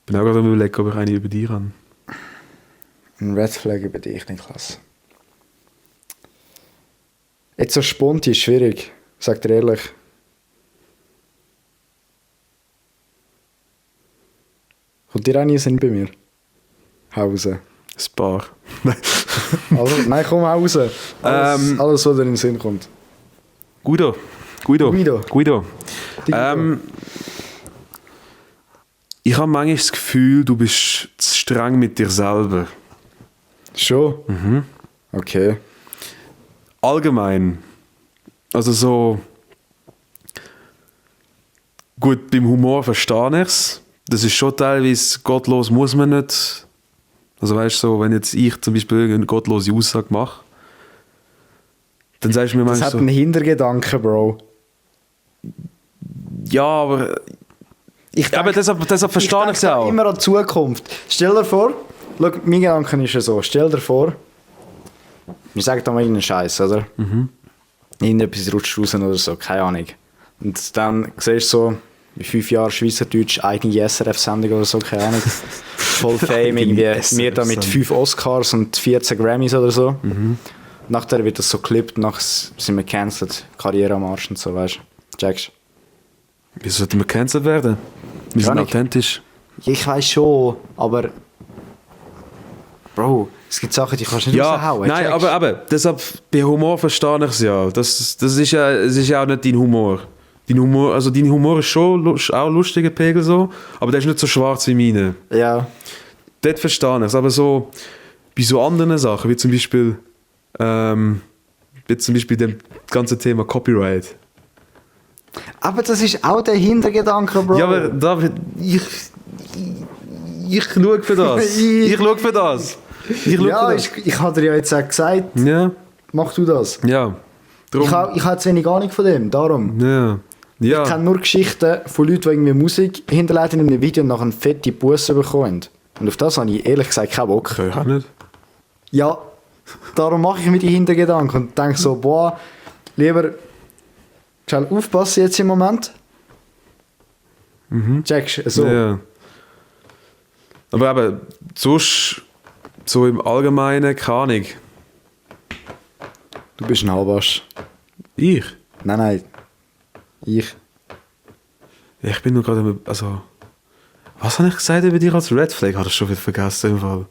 auch gerade am überlegen, ob ich eine über dich habe. Ein Red Flag über dich, Niklas. Jetzt so spontan ist schwierig, sag dir ehrlich. Kommt dir auch nie Sinn bei mir? Hause. Ein paar. Also, nein, komm raus. Alles, was dir in den Sinn kommt. Guido. Ich habe manchmal das Gefühl, du bist zu streng mit dir selber. Schon? Okay. Allgemein. Also so... Gut, beim Humor verstehe ich es. Das ist schon teilweise gottlos, muss man nicht. Also weißt du, so, wenn jetzt ich zum Beispiel irgendeine gottlose Aussage mache, dann sagst du mir Das manchmal hat so... einen Hintergedanken, Bro. Ja, aber... aber deshalb verstehe ich es auch. Immer an die Zukunft. Stell dir vor, schau, mein Gedanke ist ja so, stell dir vor, wir sagen da mal irgendeinen Scheiß, oder? Irgendetwas rutscht raus oder so, keine Ahnung. Und dann siehst du so, in 5 Jahren Schweizerdeutsch, eigene SRF-Sendung oder so, keine Ahnung. Voll Fame, irgendwie wir da mit 5 Oscars und 14 Grammys oder so. Nachher wird das so geklippt, nachher sind wir cancelled, Karriere am Arsch und so, weißt du. Checkst. Wieso sollten wir gecancelt werden? Wir sind authentisch. Ich weiss schon, aber... Bro, es gibt Sachen, die kannst du nicht raushauen. Nein, aber deshalb, bei Humor verstehe ich es ja. Das ist ja auch nicht dein Humor. Dein Humor ist schon auch ein lustiger Pegel so, aber der ist nicht so schwarz wie meine. Ja. Dort verstehe ich es, aber so bei so anderen Sachen, wie zum Beispiel dem ganzen Thema Copyright. Aber das ist auch der Hintergedanke, Bro. Ja, aber David, ich schaue für das. Ich schaue für das. Ich habe dir ja jetzt auch gesagt, Ja. mach du das. Ja. Ich habe zu wenig Ahnung von dem, darum. Ja. Ja. Ich kenne nur Geschichten von Leuten, die irgendwie Musik hinterleiten in einem Video und nachher eine fette Busse bekommen. Und auf das habe ich ehrlich gesagt keinen Bock. Ich auch nicht. Ja, darum mache ich mir die Hintergedanken und denke so, boah, lieber schnell aufpassen jetzt im Moment. Checkst du? So. Ja. Aber eben, sonst, so im Allgemeinen, keine Ahnung. Du bist ein Halbarsch. Ich? Nein. Ich. Ja, ich bin nur gerade, also... Was habe ich gesagt über dich als Red Flag? Habe ich schon wieder vergessen im Fall.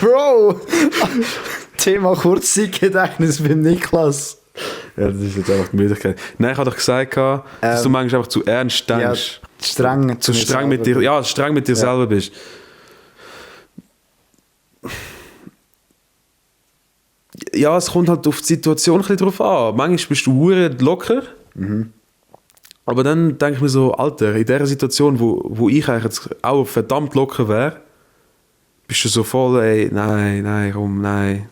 Bro! Thema Kurzzeitgedächtnis beim Niklas. Ja, das ist jetzt einfach die Möglichkeit. Nein, ich habe doch gesagt, dass du manchmal einfach zu ernst denkst. Ja, streng zu streng mit dir, ja, streng mit dir selber bist. Ja, es kommt halt auf die Situation ein bisschen drauf an. Manchmal bist du verdammt locker. Aber dann denke ich mir so, Alter, in dieser Situation, wo ich eigentlich jetzt auch verdammt locker wäre, bist du so voll, ey, nein, komm, nein.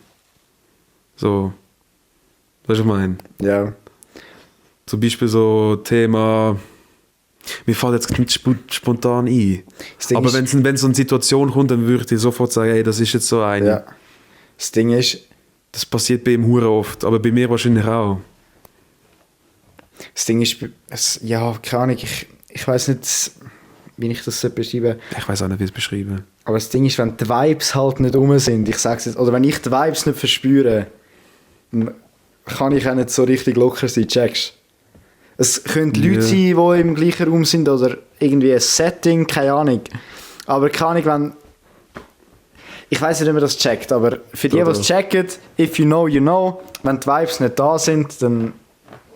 So. Weißt du, was ich meine? Ja. Zum Beispiel so Thema... Mir fällt jetzt nicht spontan ein. Aber wenn so eine Situation kommt, dann würde ich dir sofort sagen, ey, das ist jetzt so eine. Ja. Das Ding ist... Das passiert bei ihm hure oft, aber bei mir wahrscheinlich auch. Das Ding ist... Ja, keine Ahnung, ich weiss nicht, wie ich das beschreiben. Ich weiss auch nicht, wie es beschreiben. Aber das Ding ist, wenn die Vibes halt nicht rum sind, ich sag's jetzt, oder wenn ich die Vibes nicht verspüre, dann kann ich auch nicht so richtig locker sein, checkst. Es können Leute sein, die im gleichen Raum sind oder irgendwie ein Setting, keine Ahnung. Aber keine Ahnung, wenn... Ich weiss nicht, ob man das checkt, aber für die, die es checken, if you know, you know, wenn die Vibes nicht da sind, dann...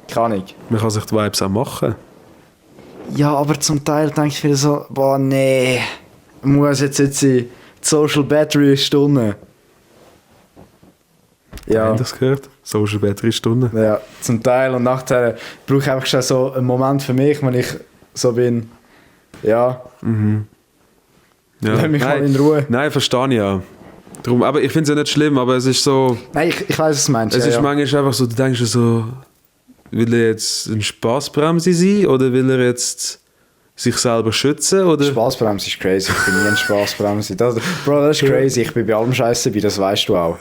Keine Ahnung. Man kann sich die Vibes auch machen. Ja, aber zum Teil denke ich wieder so, boah, nee, muss jetzt sein, die Social Battery Stunden. Ja. Hast du das gehört? Social Battery Stunden. Ja, zum Teil. Und nachher brauche ich einfach schon so einen Moment für mich, wenn ich so bin, ja, Ja. lass mich mal in Ruhe. Nein, verstehe ich ja. Darum, aber ich finde es ja nicht schlimm, aber es ist so... Nein, ich weiss, was du meinst. Es ist manchmal einfach so, du denkst dir so, will er jetzt ein Spassbremse sein oder will er jetzt sich selber schützen? Oder? Spassbremse ist crazy, ich bin nie ein Spassbremse. Bro, das ist crazy, ich bin bei allem Scheiße dabei, das weißt du auch.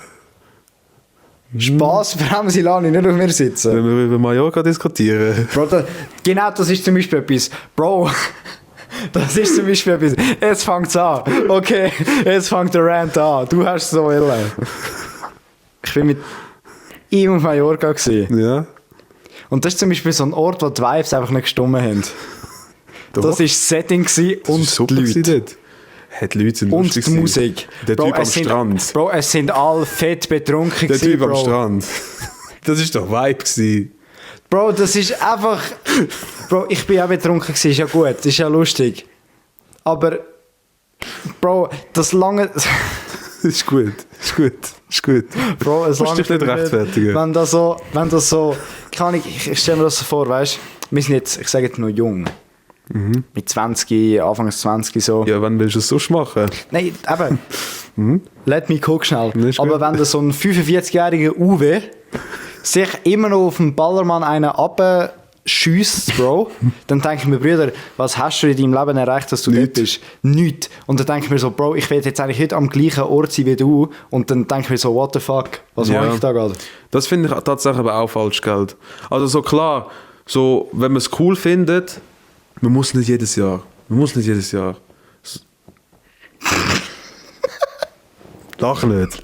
Spassbremse lasse ich nicht auf mir sitzen. Wenn wir über Mallorca diskutieren. Bro, genau das ist zum Beispiel etwas. Bro, das ist zum Beispiel etwas. Jetzt fängt es an. Okay, jetzt fängt der Rant an. Du hast so willen. Ich bin mit ihm auf Mallorca gewesen. Ja. Und das ist zum Beispiel so ein Ort, wo die Vibes einfach nicht gestummen haben. Doch. Das war das Setting und die Leute. Dort. Die Leute sind Und die Musik. Der Typ am Strand. Bro, es sind alle fett betrunken. Der Typ Bro. am Strand. Das war doch Vibe gewesen. Bro, das ist einfach... Bro, ich bin auch betrunken gewesen, ist ja gut, ist ja lustig. Aber... Bro, das lange... ist gut. Bro, es musst dich nicht rechtfertigen. Wenn das so... Kann ich stelle mir das so vor, weißt du? Wir sind jetzt, ich sage jetzt noch jung. Mit 20, Anfangs 20 so. Ja, wann willst du es sonst machen? Nein, eben. Let me cook schnell. Aber gut. wenn da so ein 45-jähriger Uwe sich immer noch auf den Ballermann einen abschießt, Bro, dann denke ich mir, Brüder, was hast du in deinem Leben erreicht, dass du dort bist? Nichts. Und dann denke ich mir so, Bro, ich will jetzt eigentlich heute am gleichen Ort sein wie du. Und dann denke ich mir so, what the fuck, was mache ich da gerade? Das finde ich tatsächlich aber auch falsch, Geld. Also so klar, so, wenn man es cool findet, man muss nicht jedes Jahr. Lach nicht.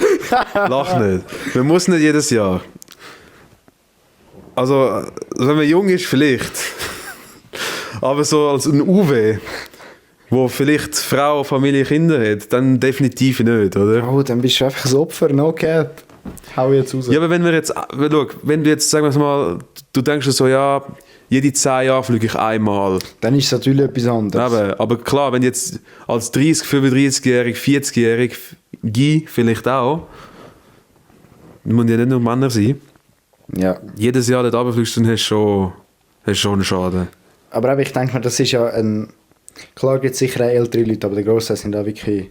Man muss nicht jedes Jahr. Also, wenn man jung ist, vielleicht. Aber so als ein Uwe, wo vielleicht Frau, Familie, Kinder hat, dann definitiv nicht, oder? Oh, dann bist du einfach ein Opfer, no cap. Hau jetzt raus. Ja, aber wenn du jetzt, sagen wir mal, du denkst so, ja, jede 10 Jahre fliege ich einmal. Dann ist es natürlich etwas anderes. Aber klar, wenn jetzt als 30, 35-jährig, 40-jährig, vielleicht auch, muss ja nicht nur Männer sein. Ja. Jedes Jahr dort runterfliegst, dann hast du schon einen Schaden. Aber ich denke mir, das ist ja ein... Klar gibt es sicher auch ältere Leute, aber der Großteil sind auch wirklich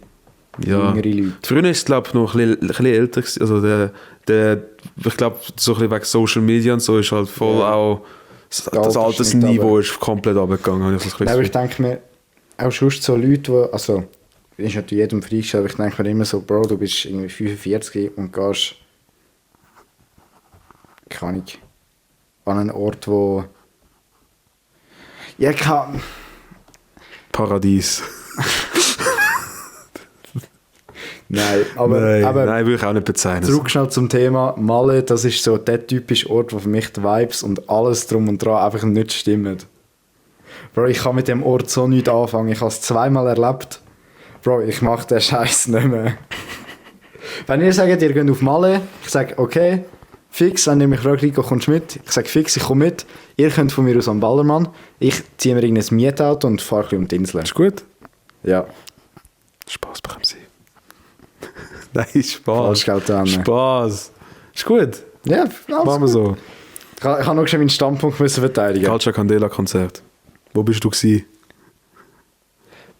Ja. Jüngere Leute. Früher ist es, glaube ich, noch ein bisschen älter gewesen. Also ich glaube, so ein bisschen wegen Social Media und so ist halt voll auch das Altersniveau ist komplett runtergegangen. Habe ich so ein Aber bisschen ich denke mir, auch sonst so Leute, die, also, ist natürlich jedem freigestellt, aber ich denke mir immer so, Bro, du bist irgendwie 45 und gehst, keine Ahnung, an einen Ort, wo, ja, kann, Paradies. nein, aber, Nein, würde ich auch nicht bezeichnen. zurück schnell zum Thema Malle, das ist so der typische Ort, wo für mich die Vibes und alles drum und dran einfach nicht stimmen. Bro, ich kann mit dem Ort so nichts anfangen. Ich habe es zweimal erlebt. Bro, ich mache den Scheiß nicht mehr. Wenn ihr sagt, ihr geht auf Malle, ich sage, okay, fix, wenn ihr mich fragt, Rico, kommst du mit? Ich sage, fix, ich komme mit. Ihr könnt von mir aus am Ballermann. Ich ziehe mir irgendein Mietauto und fahre ein bisschen um die Insel. Ist gut? Ja. Spaß bekommen Sie. Nein, Spaß. Falschgeld an. Spaß. Ist gut. Ja, Machen wir so. Ich habe noch schon meinen Standpunkt müssen verteidigen. Calcia Candela Konzert. Wo bist du gewesen?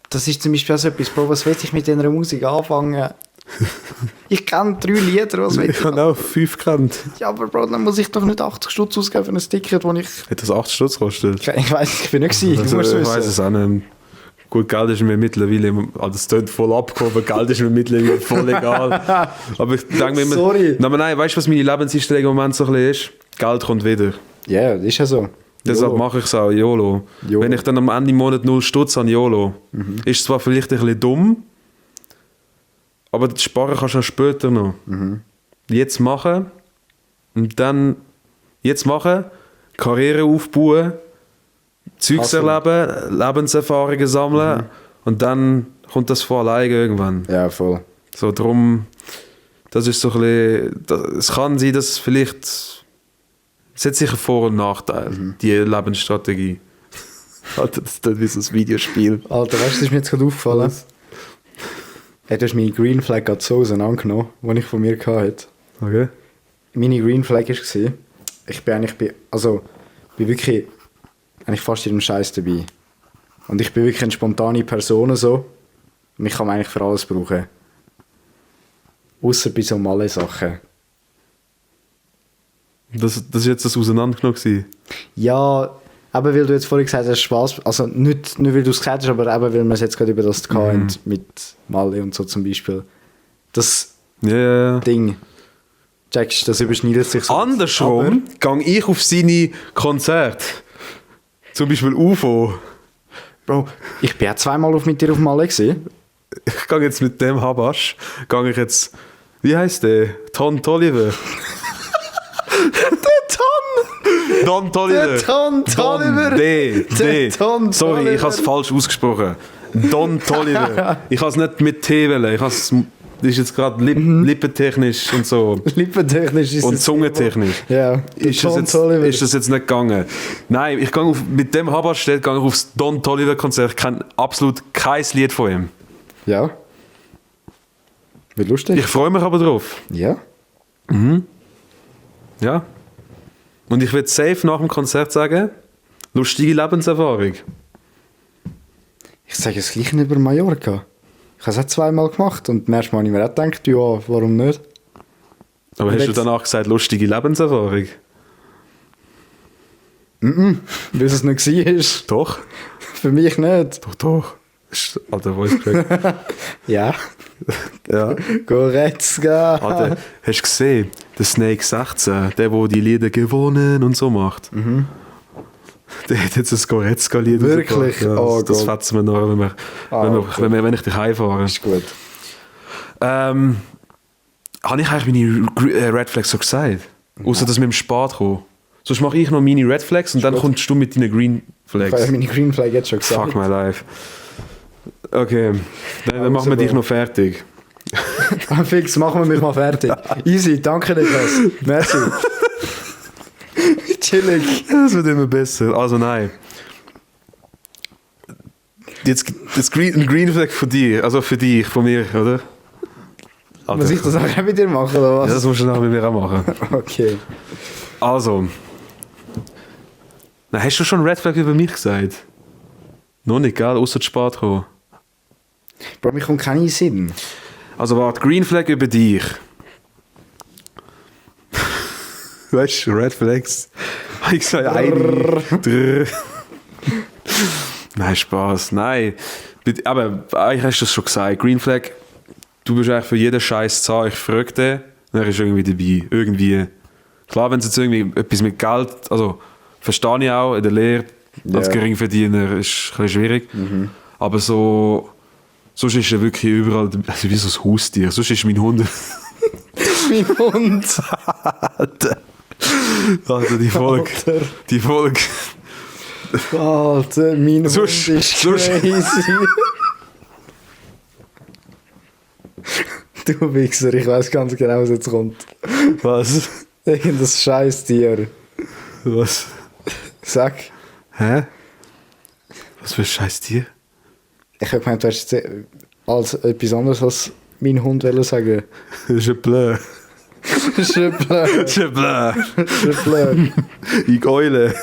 Das ist zum Beispiel auch so etwas, Bro, was will ich mit dieser Musik anfangen? Ich kenne 3 Lieder, was will ich? Ich habe auch 5 gekannt. Ja, aber Bro, dann muss ich doch nicht 80 Stutz ausgeben für ein Ticket, wo ich... Hat das 8 Stutz gekostet? Ich weiß, ich bin nicht gewesen, Also, du musst ich wissen. weiß es auch nicht. Gut, Geld ist mir mittlerweile, also es klingt voll abgehoben, Geld ist mir mittlerweile voll egal. Aber ich denke mir immer, Sorry. Nein, weißt du, was meine Lebenseinstellung im Moment so ein bisschen ist? Geld kommt wieder. Ja, das ist ja so. Deshalb mache ich es auch, YOLO. Wenn ich dann am Ende im Monat 0 Stutz habe, YOLO. Ist zwar vielleicht ein bisschen dumm, aber das Sparen kannst du auch später noch. Jetzt machen und dann Karriere aufbauen, Zeugs erleben, Lebenserfahrungen sammeln und dann kommt das von alleine irgendwann. Ja, voll. So, drum, das ist so ein bisschen, es kann sein, dass vielleicht, es hat sicher Vor- und Nachteile, die Lebensstrategie. Alter, das ist wie so ein Videospiel. Alter, weißt du, das ist mir jetzt gerade aufgefallen? Hey, du hast meine Green Flag gerade so auseinandergenommen, die ich von mir hatte. Okay. Meine Green Flag war, ich bin wirklich eigentlich fast in dem Scheiß dabei. Und ich bin wirklich eine spontane Person so. Mich kann man eigentlich für alles brauchen. Außer bei so malen Sachen. Das ist jetzt das Auseinandergenommen gewesen. Ja, aber weil du jetzt vorhin gesagt hast, Spaß, also nicht weil du es gesagt hast, aber eben weil wir es jetzt gerade über das hatten, mit Malle und so zum Beispiel. Das Ja. Ding, checkst, das überschneidet sich so. Andersrum gehe ich auf seine Konzerte. Zum Beispiel UFO. Bro, ich bin ja zweimal mit dir auf Malle gewesen. Ich gehe jetzt mit dem Habasch, wie heisst der? Ton Toliver. Don Toliver. Der Ton Toliver. D. Ton Sorry, Toliver. ich habe es falsch ausgesprochen. Don Toliver. Ich habe es nicht mit T wählen. Das ist jetzt gerade lippentechnisch und so. Lippentechnisch ist Und es- zungetechnisch. Ja, der Ist das, Ton jetzt, Toliver. ist das jetzt nicht gegangen? Nein, ich gehe mit dem Haberstedt gehe ich aufs Don Toliver Konzert. Ich kenne absolut kein Lied von ihm. Ja. Wird lustig. Ich freue mich aber drauf. Ja. Ja. Und ich würde safe nach dem Konzert sagen, lustige Lebenserfahrung. Ich sage das Gleiche über Mallorca. Ich habe es auch zweimal gemacht und beim ersten Mal habe ich mir auch gedacht, ja, warum nicht? Aber Und hast du jetzt- danach gesagt, lustige Lebenserfahrung? Weil es nicht war. Doch. Für mich nicht. Doch. Alter, Voice Crack. Ja. Ja. Goretzka. Alter, hast du gesehen, der Snake 16, der die Lieder gewonnen und so macht? Der hat jetzt ein Goretzka-Lied Wirklich? rausgebracht. Ja, Oh das Gott. fetzen wir noch, wenn ich dich heimfahre. Ist gut. Habe ich eigentlich meine Red Flags so gesagt? Außer dass wir im Sport kommen. Sonst mache ich noch meine Red Flags und dann kommst du mit deinen Green Ich habe Flags. meine Green Flag jetzt schon gesagt. Fuck my life. Okay, dann machen wir dich noch fertig. Fix, machen wir mich mal fertig. Easy, danke Niklas. Merci. Chillig. Das wird immer besser. Also nein. Jetzt ein Green Flag von dir, also für dich, von mir, oder? Muss ich das auch mit dir machen, oder was? Ja, das musst du nachher mit mir auch machen. Okay. Also. Na, hast du schon Red Flag über mich gesagt? Noch nicht, gell? Außer zu spät kommen. Bro, mir kommt kein Sinn. Also warte, Green Flag über dich. Weißt du, Red Flags? Ich sage eine. Nein, Spaß, nein. Aber eigentlich hast du das schon gesagt. Green Flag, du bist eigentlich für jeden Scheiß zahlen. Ich frage den, dann ist irgendwie dabei. Irgendwie. Klar, wenn es jetzt irgendwie etwas mit Geld, also verstehe ich auch in der Lehre, als Geringverdiener ist ein bisschen schwierig. Aber so, sonst ist er wirklich überall, also wie so ein Haustier. Sonst ist mein Hund. Mein Hund. Also die Folge. Alter. Die Folge. Alter, mein Hund ist crazy. Du Wichser, ich weiß ganz genau, was jetzt kommt. Was? Irgendein Scheiß-Tier. Was? Sag. Hä? Was für ein Scheiß-Tier? Ich habe gemeint, du hast jetzt als etwas anderes als mein Hund sagen. Je pleure. Je pleure. Je pleure. Je pleure. Ich Eule.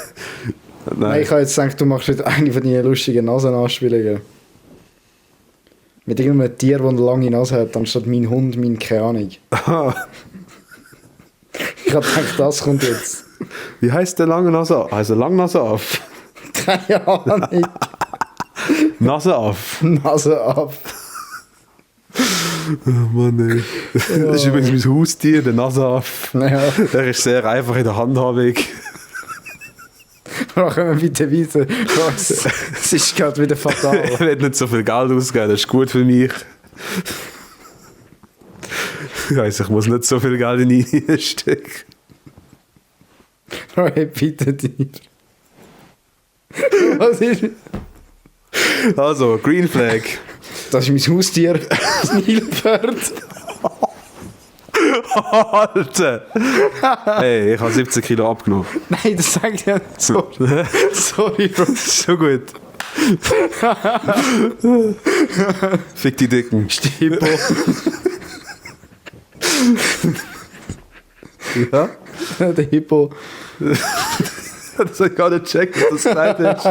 Nein, ich habe jetzt gedacht, du machst wieder eine von deinen lustigen Nasenanspielungen. Mit irgendeinem Tier, das eine lange Nase hat, anstatt mein Hund, mein keine Ahnung. Ich habe gedacht, das kommt jetzt. Wie heißt der lange Nase? Heißt er Langnase auf? Keine Ahnung. Nase auf. Nase ab. Oh Mann, ey. Das ist übrigens mein Haustier, der Nase auf. Ja. Der ist sehr einfach in der Handhabung. Machen wir bitte weiter. Es ist gerade wieder fatal. Ich will nicht so viel Geld ausgeben, das ist gut für mich. Ich weiss, ich muss nicht so viel Geld in ihn stecken. Roy, bitte dich. Was ist? Also, Green Flag. Das ist mein Haustier, das Nilpferd. Alter! Hey, ich habe 17 Kilo abgenommen. Nein, das sage ich ja nicht so. Sorry, Bro. So gut. Fick die Dicken. Hippo. Ja? Der Hippo. Das habe ich gar nicht gecheckt, dass das klein ist.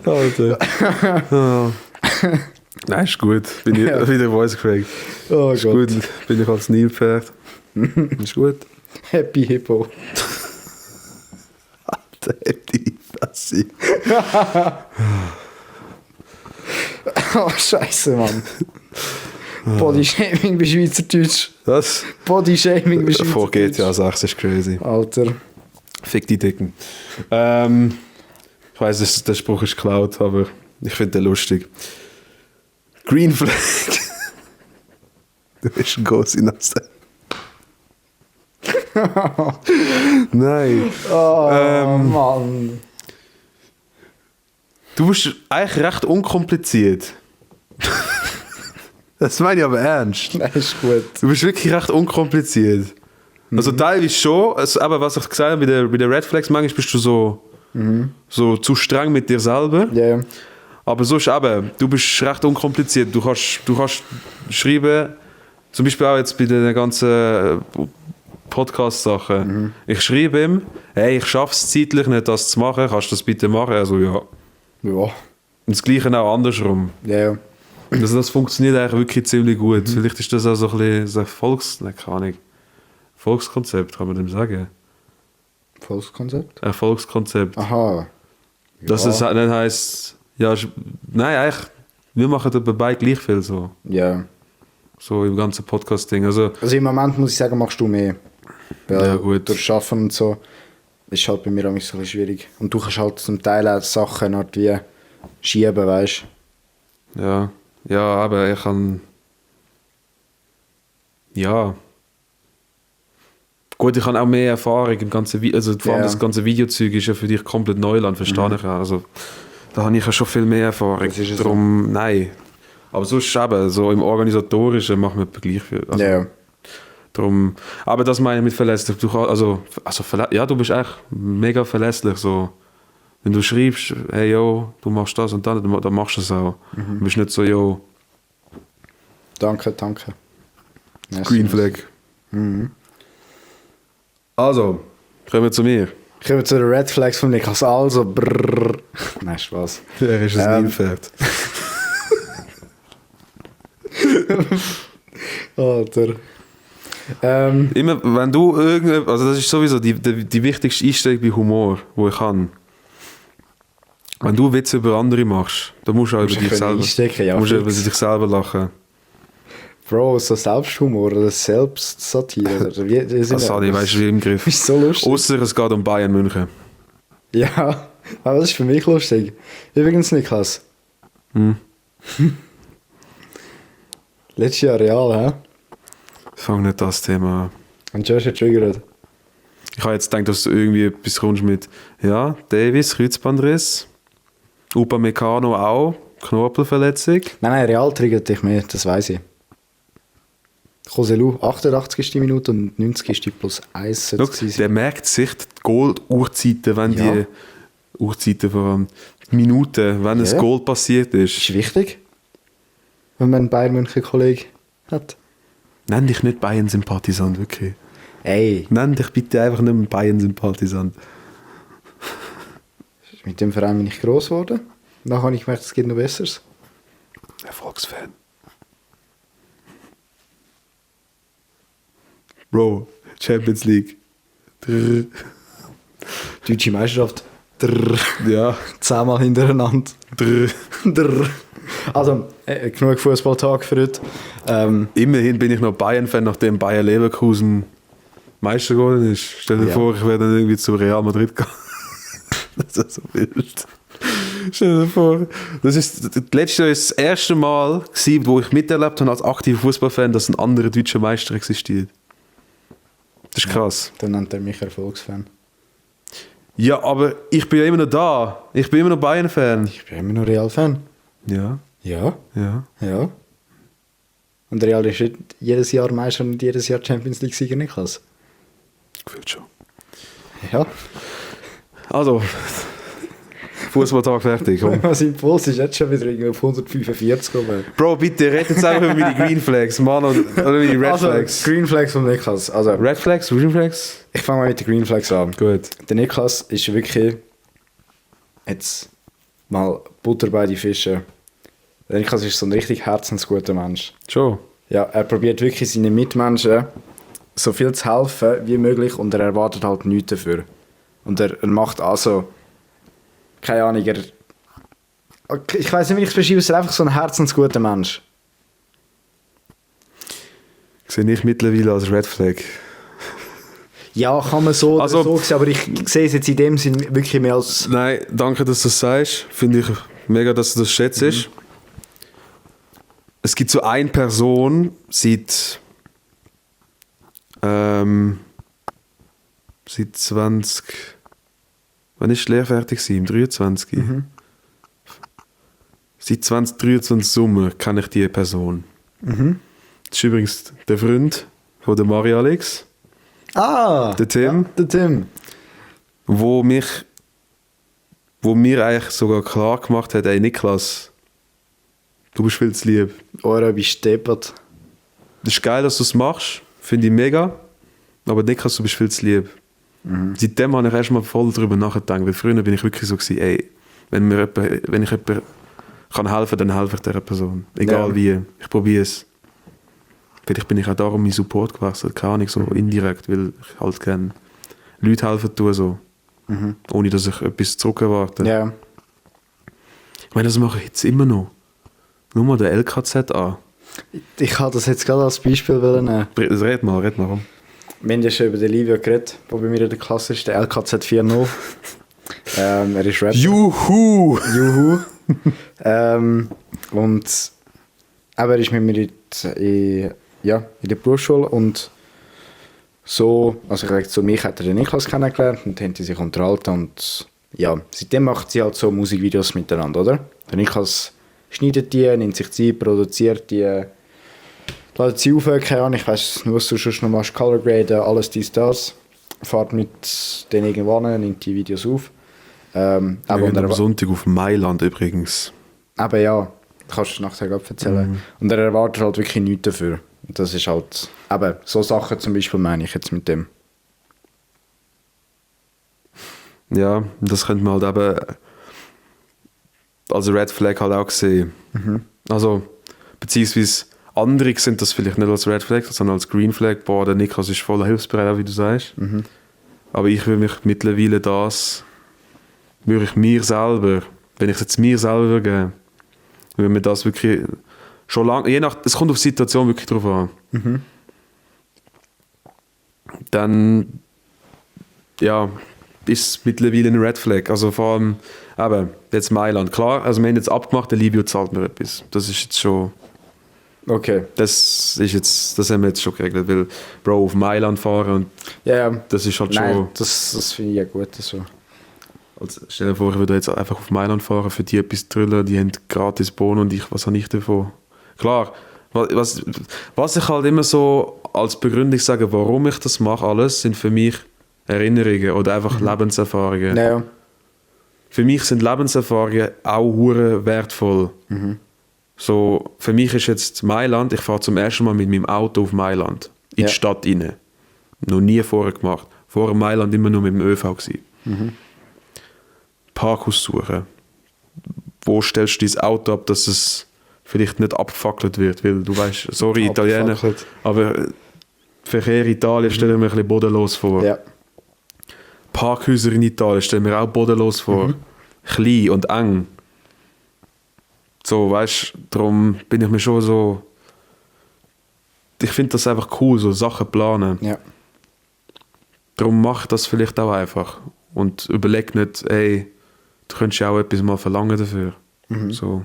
Alter. Oh. Nein, ist gut. Bin ich wieder Voice Crack. Oh Ist Gott. gut. Bin ich als Nilpferd. Ist gut. Happy Hippo. Alter, die Fresse. Oh, Scheiße, Mann. Bodyshaming bei Schweizerdeutsch. Was? Bodyshaming bei Schweizerdeutsch. Vor GTA 6 ist crazy. Alter. Fick die Dicken. Ich weiss, der Spruch ist geklaut, aber ich finde den lustig. Green Flag. Du bist ein große Nase. Nein. Oh, Mann. Du bist eigentlich recht unkompliziert. Das meine ich aber ernst. Nein, ist gut. Du bist wirklich recht unkompliziert. Also teilweise schon, also, aber was ich gesagt habe, bei der Red Flags, manchmal bist du so zu streng mit dir selber. Ja, yeah. Aber sonst eben, du bist recht unkompliziert. Du kannst schreiben, zum Beispiel auch jetzt bei den ganzen Podcast-Sachen. Ich schreibe ihm, hey, ich schaffe es zeitlich nicht, das zu machen, kannst du das bitte machen? Also ja. Ja. Und das Gleiche auch andersrum. Ja, ja. Also das funktioniert eigentlich wirklich ziemlich gut. Vielleicht ist das auch so ein bisschen so Volkskonzept, kann man dem sagen. Volkskonzept? Erfolgskonzept. Aha. Ja. Dass es nicht heisst, ja, nein, eigentlich, wir machen dabei gleich viel so. Ja. So im ganzen Podcast-Ding. Also im Moment muss ich sagen, machst du mehr. Weil Ja, gut. durch Arbeiten und so ist halt bei mir auch ein bisschen schwierig. Und du kannst halt zum Teil auch Sachen halt wie schieben, weißt du? ja, aber ich kann. Ja. Gut, ich habe auch mehr Erfahrung im ganzen also vor allem das ganze Videozeug ist ja für dich komplett Neuland, verstehe ich auch. Also da habe ich ja schon viel mehr Erfahrung. Das ist es Darum, nein. Aber sonst eben, so im Organisatorischen machen wir gleich viel. Also, Ja. Darum, aber das meine ich mit verlässlich. Du bist echt mega verlässlich. So. Wenn du schreibst, hey yo, du machst das und dann machst du es auch. Du bist nicht so, yo, Danke. Merci. Green Flag. Also, kommen wir zu mir. Kommen wir zu den Red Flags von Niklas. Also, brrrr. Nein, Spaß. Er ist ein Nilpferd. Alter. Immer, wenn du also das ist sowieso die wichtigste Einstellung bei Humor, wo ich habe. Wenn du Witze über andere machst, dann musst du auch über dich selber, ja, musst du über dich selber lachen. Bro, so Selbsthumor oder Selbstsatire. Oder wie, Das habe ich, weißt du, wie im Griff. Ist so lustig. Ausser es geht um Bayern München. Ja, aber das ist für mich lustig. Übrigens, Niklas. Letztes Jahr Real, hä? Fang nicht das Thema an. Und Josh hat triggert. Ich habe jetzt gedacht, dass du irgendwie etwas kommst mit, ja, Davis, Kreuzbandriss, Upamecano auch, Knorpelverletzung. Nein, Real triggert dich mehr, das weiß ich. Joselu, 88. Minute und 90. plus 1 Schau, der merkt sich die Goal-Uhrzeiten, wenn die Uhrzeiten vor allem, die Minuten, wenn ein Goal passiert ist. Das ist wichtig, wenn man einen Bayern-München-Kollegen hat. Nenn dich nicht Bayern-Sympathisant, wirklich. Ey. Nenn dich bitte einfach nicht mehr Bayern-Sympathisant. Mit dem Verein bin ich gross geworden. Dann habe ich gemerkt, es gibt noch Besseres. Erfolgsfan. Bro, Champions League. Drrr. Deutsche Meisterschaft. Drrr. Ja. 10-mal hintereinander. Drrr. Drrr. Also, genug Fußballtag für heute. Immerhin bin ich noch Bayern-Fan, nachdem Bayer Leverkusen Meister geworden ist. Stell dir vor, ich werde dann irgendwie zu Real Madrid gehen. Das ist so wild. Stell dir vor. Letztes Jahr ist das erste Mal, wo ich miterlebt habe als aktiver Fußballfan, dass ein anderer deutscher Meister existiert. Das ist krass. Dann nennt er mich Erfolgsfan. Ja, aber ich bin ja immer noch da. Ich bin immer noch Bayern-Fan. Ich bin immer noch Real-Fan. Ja. Ja. Ja. Ja. Und Real ist nicht jedes Jahr Meister und jedes Jahr Champions League-Sieger, Niklas. Gefühlt schon. Ja. Also, Fußballtag fertig. Komm. Was im Puls ist jetzt schon wieder irgendwie auf 145 gekommen. Bro, bitte, red jetzt einfach über meine Green Flags, Mann, oder meine Red Flags. Green Flags von Niklas. Also, Red Flags, Green Flags? ich fange mal mit den Green Flags an. Gut. Der Niklas ist wirklich jetzt mal Butter bei die Fische. Der Niklas ist so ein richtig herzensguter Mensch. Schon? Ja, er probiert wirklich seinen Mitmenschen so viel zu helfen wie möglich und er erwartet halt nichts dafür. Und er macht also, keine Ahnung, ich weiß nicht, wie ich es beschreibe, er ist einfach so ein herzensguter Mensch. Sehe ich mittlerweile als Red Flag. Ja, kann man so also, oder so sehen, aber ich sehe es jetzt in dem Sinn wirklich mehr als... Nein, danke, dass du das sagst. Finde ich mega, dass du das schätzt. Es gibt so eine Person seit 20... Wann ist die Lehre fertig? Im 23? Seit 2023 Sommer kenne ich diese Person. Das ist übrigens der Freund von der Mario Alex. Ah! Der Tim. Ja, der Tim. Wo mir eigentlich sogar klar gemacht hat, ey Niklas, du bist viel zu lieb. Oder bist deppert. Das ist geil, dass du es machst. Finde ich mega. Aber Niklas, du bist viel zu lieb. Seitdem habe ich erstmal voll darüber nachgedacht. Weil früher bin ich wirklich so gewesen, ey, wenn ich jemandem kann helfen, dann helfe ich dieser Person. Egal wie. Ich probiere es. Vielleicht bin ich auch darum in Support gewechselt. Keine Ahnung, so indirekt, weil ich halt gerne Leute helfen tue, so. Ohne dass ich etwas zurückerwarte. Ja. Ich meine, das mache ich jetzt immer noch. Nur mal der LKZ an. Ich habe das jetzt gerade als Beispiel nehmen. Red mal, komm. Wir haben ja schon über den Livio geredet, der bei mir in der Klasse ist, der LKZ 4.0. Er ist Rapper. Juhu! Und aber er ist mit mir in der Berufsschule und so, also ich sage, zu mich hat er den Niklas kennengelernt und haben die sich unterhalten und ja, seitdem macht sie halt so Musikvideos miteinander, oder? Der Niklas schneidet die, nimmt sich Zeit, produziert die, ladet sie auf, keine Ahnung, ich weiss nicht, was du schon noch machst, Color Graden, alles dies, das. Fahrt mit denen irgendwann, nimmt die Videos auf. Aber am Sonntag auf Mailand übrigens. Aber ja, kannst du nachher erzählen. Und er erwartet halt wirklich nichts dafür. Und das ist halt, eben, so Sachen zum Beispiel meine ich jetzt mit dem. Ja, das könnte man halt eben als Red Flag halt auch sehen. Also, beziehungsweise andere sind das vielleicht nicht als Red Flag, sondern als Green Flag. Boah, der Niklas ist voll hilfsbereit, wie du sagst. Aber ich will mich mittlerweile würde ich mir selber, wenn ich es jetzt mir selber gebe, würde mir das wirklich schon lange, es kommt auf die Situation wirklich drauf an. Dann, ja, ist es mittlerweile ein Red Flag. Also vor allem, eben, jetzt Mailand. Klar, also wir haben jetzt abgemacht, der Livio zahlt mir etwas. Das ist jetzt schon... Okay. Das haben wir jetzt schon geregelt, weil Bro auf Mailand fahren und das ist halt schon... Das finde ich ja gut so. Also stell dir vor, ich würde jetzt einfach auf Mailand fahren, für die etwas drüllen, die haben gratis Bohnen und was habe ich davon? Klar, was ich halt immer so als Begründung sage, warum ich das mache, alles, sind für mich Erinnerungen oder einfach Lebenserfahrungen. Ja. Für mich sind Lebenserfahrungen auch hure wertvoll. So, für mich ist jetzt Mailand, ich fahre zum ersten Mal mit meinem Auto auf Mailand, in die Stadt rein. Noch nie vorher gemacht. Vorher Mailand immer nur mit dem ÖV gewesen. Parkhaus suchen. Wo stellst du dein Auto ab, dass es vielleicht nicht abgefackelt wird? Weil du weißt, sorry Italiener, aber Verkehr in Italien stelle ich mir ein bisschen bodenlos vor. Ja. Parkhäuser in Italien stelle ich mir auch bodenlos vor. Klein und eng. So, weißt du, darum bin ich mir schon so... Ich finde das einfach cool, so Sachen planen. Ja. Darum mach das vielleicht auch einfach. Und überleg nicht, ey, du könntest ja auch etwas mal verlangen dafür. So.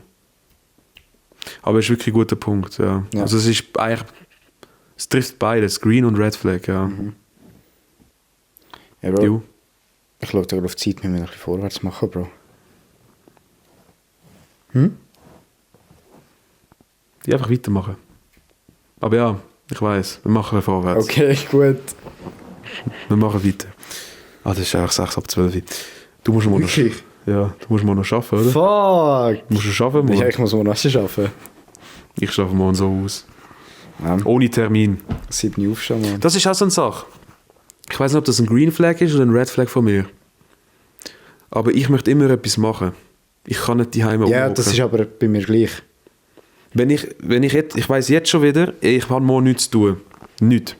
Aber es ist wirklich ein guter Punkt, ja. Also es ist eigentlich... Es trifft beides, Green und Red Flag, ja. Ja, Bro. Ich schaue da auf die Zeit, wir müssen ein bisschen vorwärts machen, Bro. Die einfach weitermachen. Aber ja, ich weiss, wir machen vorwärts. Okay, gut. Wir machen weiter. Das ist eigentlich 6 ab 12. Du musst mal noch... Ja, du musst mal noch arbeiten, oder? Fuck! Musst du arbeiten, Mann? Ich muss morgen noch arbeiten. Ich schlafe morgen so aus. Ja. Ohne Termin. 7 Uhr aufstehen, Mann. Das ist auch so eine Sache. Ich weiß nicht, ob das ein Green Flag ist oder ein Red Flag von mir. Aber ich möchte immer etwas machen. Ich kann nicht die Heime Ja, das ist aber bei mir gleich. Wenn ich ich weiss jetzt schon wieder, ich habe morgen nichts zu tun. Nichts.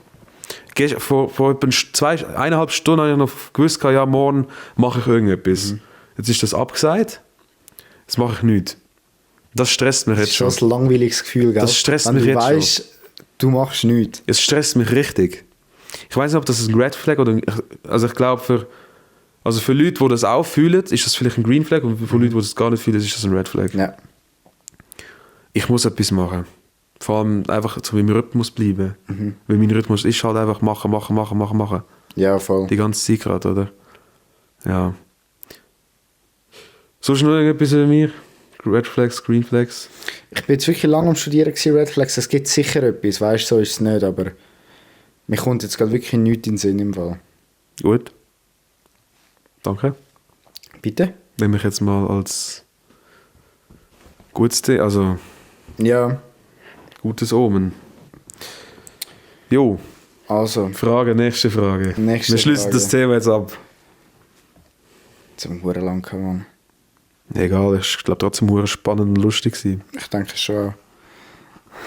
Vor etwa 1,5 Stunden habe ich noch gewusst, ja, morgen mache ich irgendetwas. Jetzt ist das abgesagt. Jetzt mache ich nichts. Das stresst mich Das jetzt ist schon schon. ein langweiliges Gefühl, gell? Das stresst Wenn mich du jetzt weißt, du machst nichts. Es stresst mich richtig. Ich weiß nicht, ob das ein Red Flag oder... Also ich glaube, für Leute, die das auch fühlen, ist das vielleicht ein Green Flag und für Leute, die das gar nicht fühlen, ist das ein Red Flag. Ja. Ich muss etwas machen. Vor allem einfach zu meinem Rhythmus bleiben. Weil mein Rhythmus ist halt einfach machen. Ja, voll. Die ganze Zeit gerade, oder? Ja. Sonst noch irgendetwas bei mir? Red Flags, Green Flags? Ich bin jetzt wirklich lange am Studieren gewesen, Red Flags. Es gibt sicher etwas, weißt du, so ist es nicht, aber mir kommt jetzt gerade wirklich nichts in den Sinn im Fall. Gut. Danke. Bitte? Nehme ich jetzt mal als also Ja. gutes Omen. Jo. Also. Nächste Frage. Nächste Wir schließen Frage. das Thema jetzt ab. Jetzt haben wir lang gehabt, Mann. Egal, ich glaube trotzdem sehr spannend und lustig gewesen. Ich denke schon.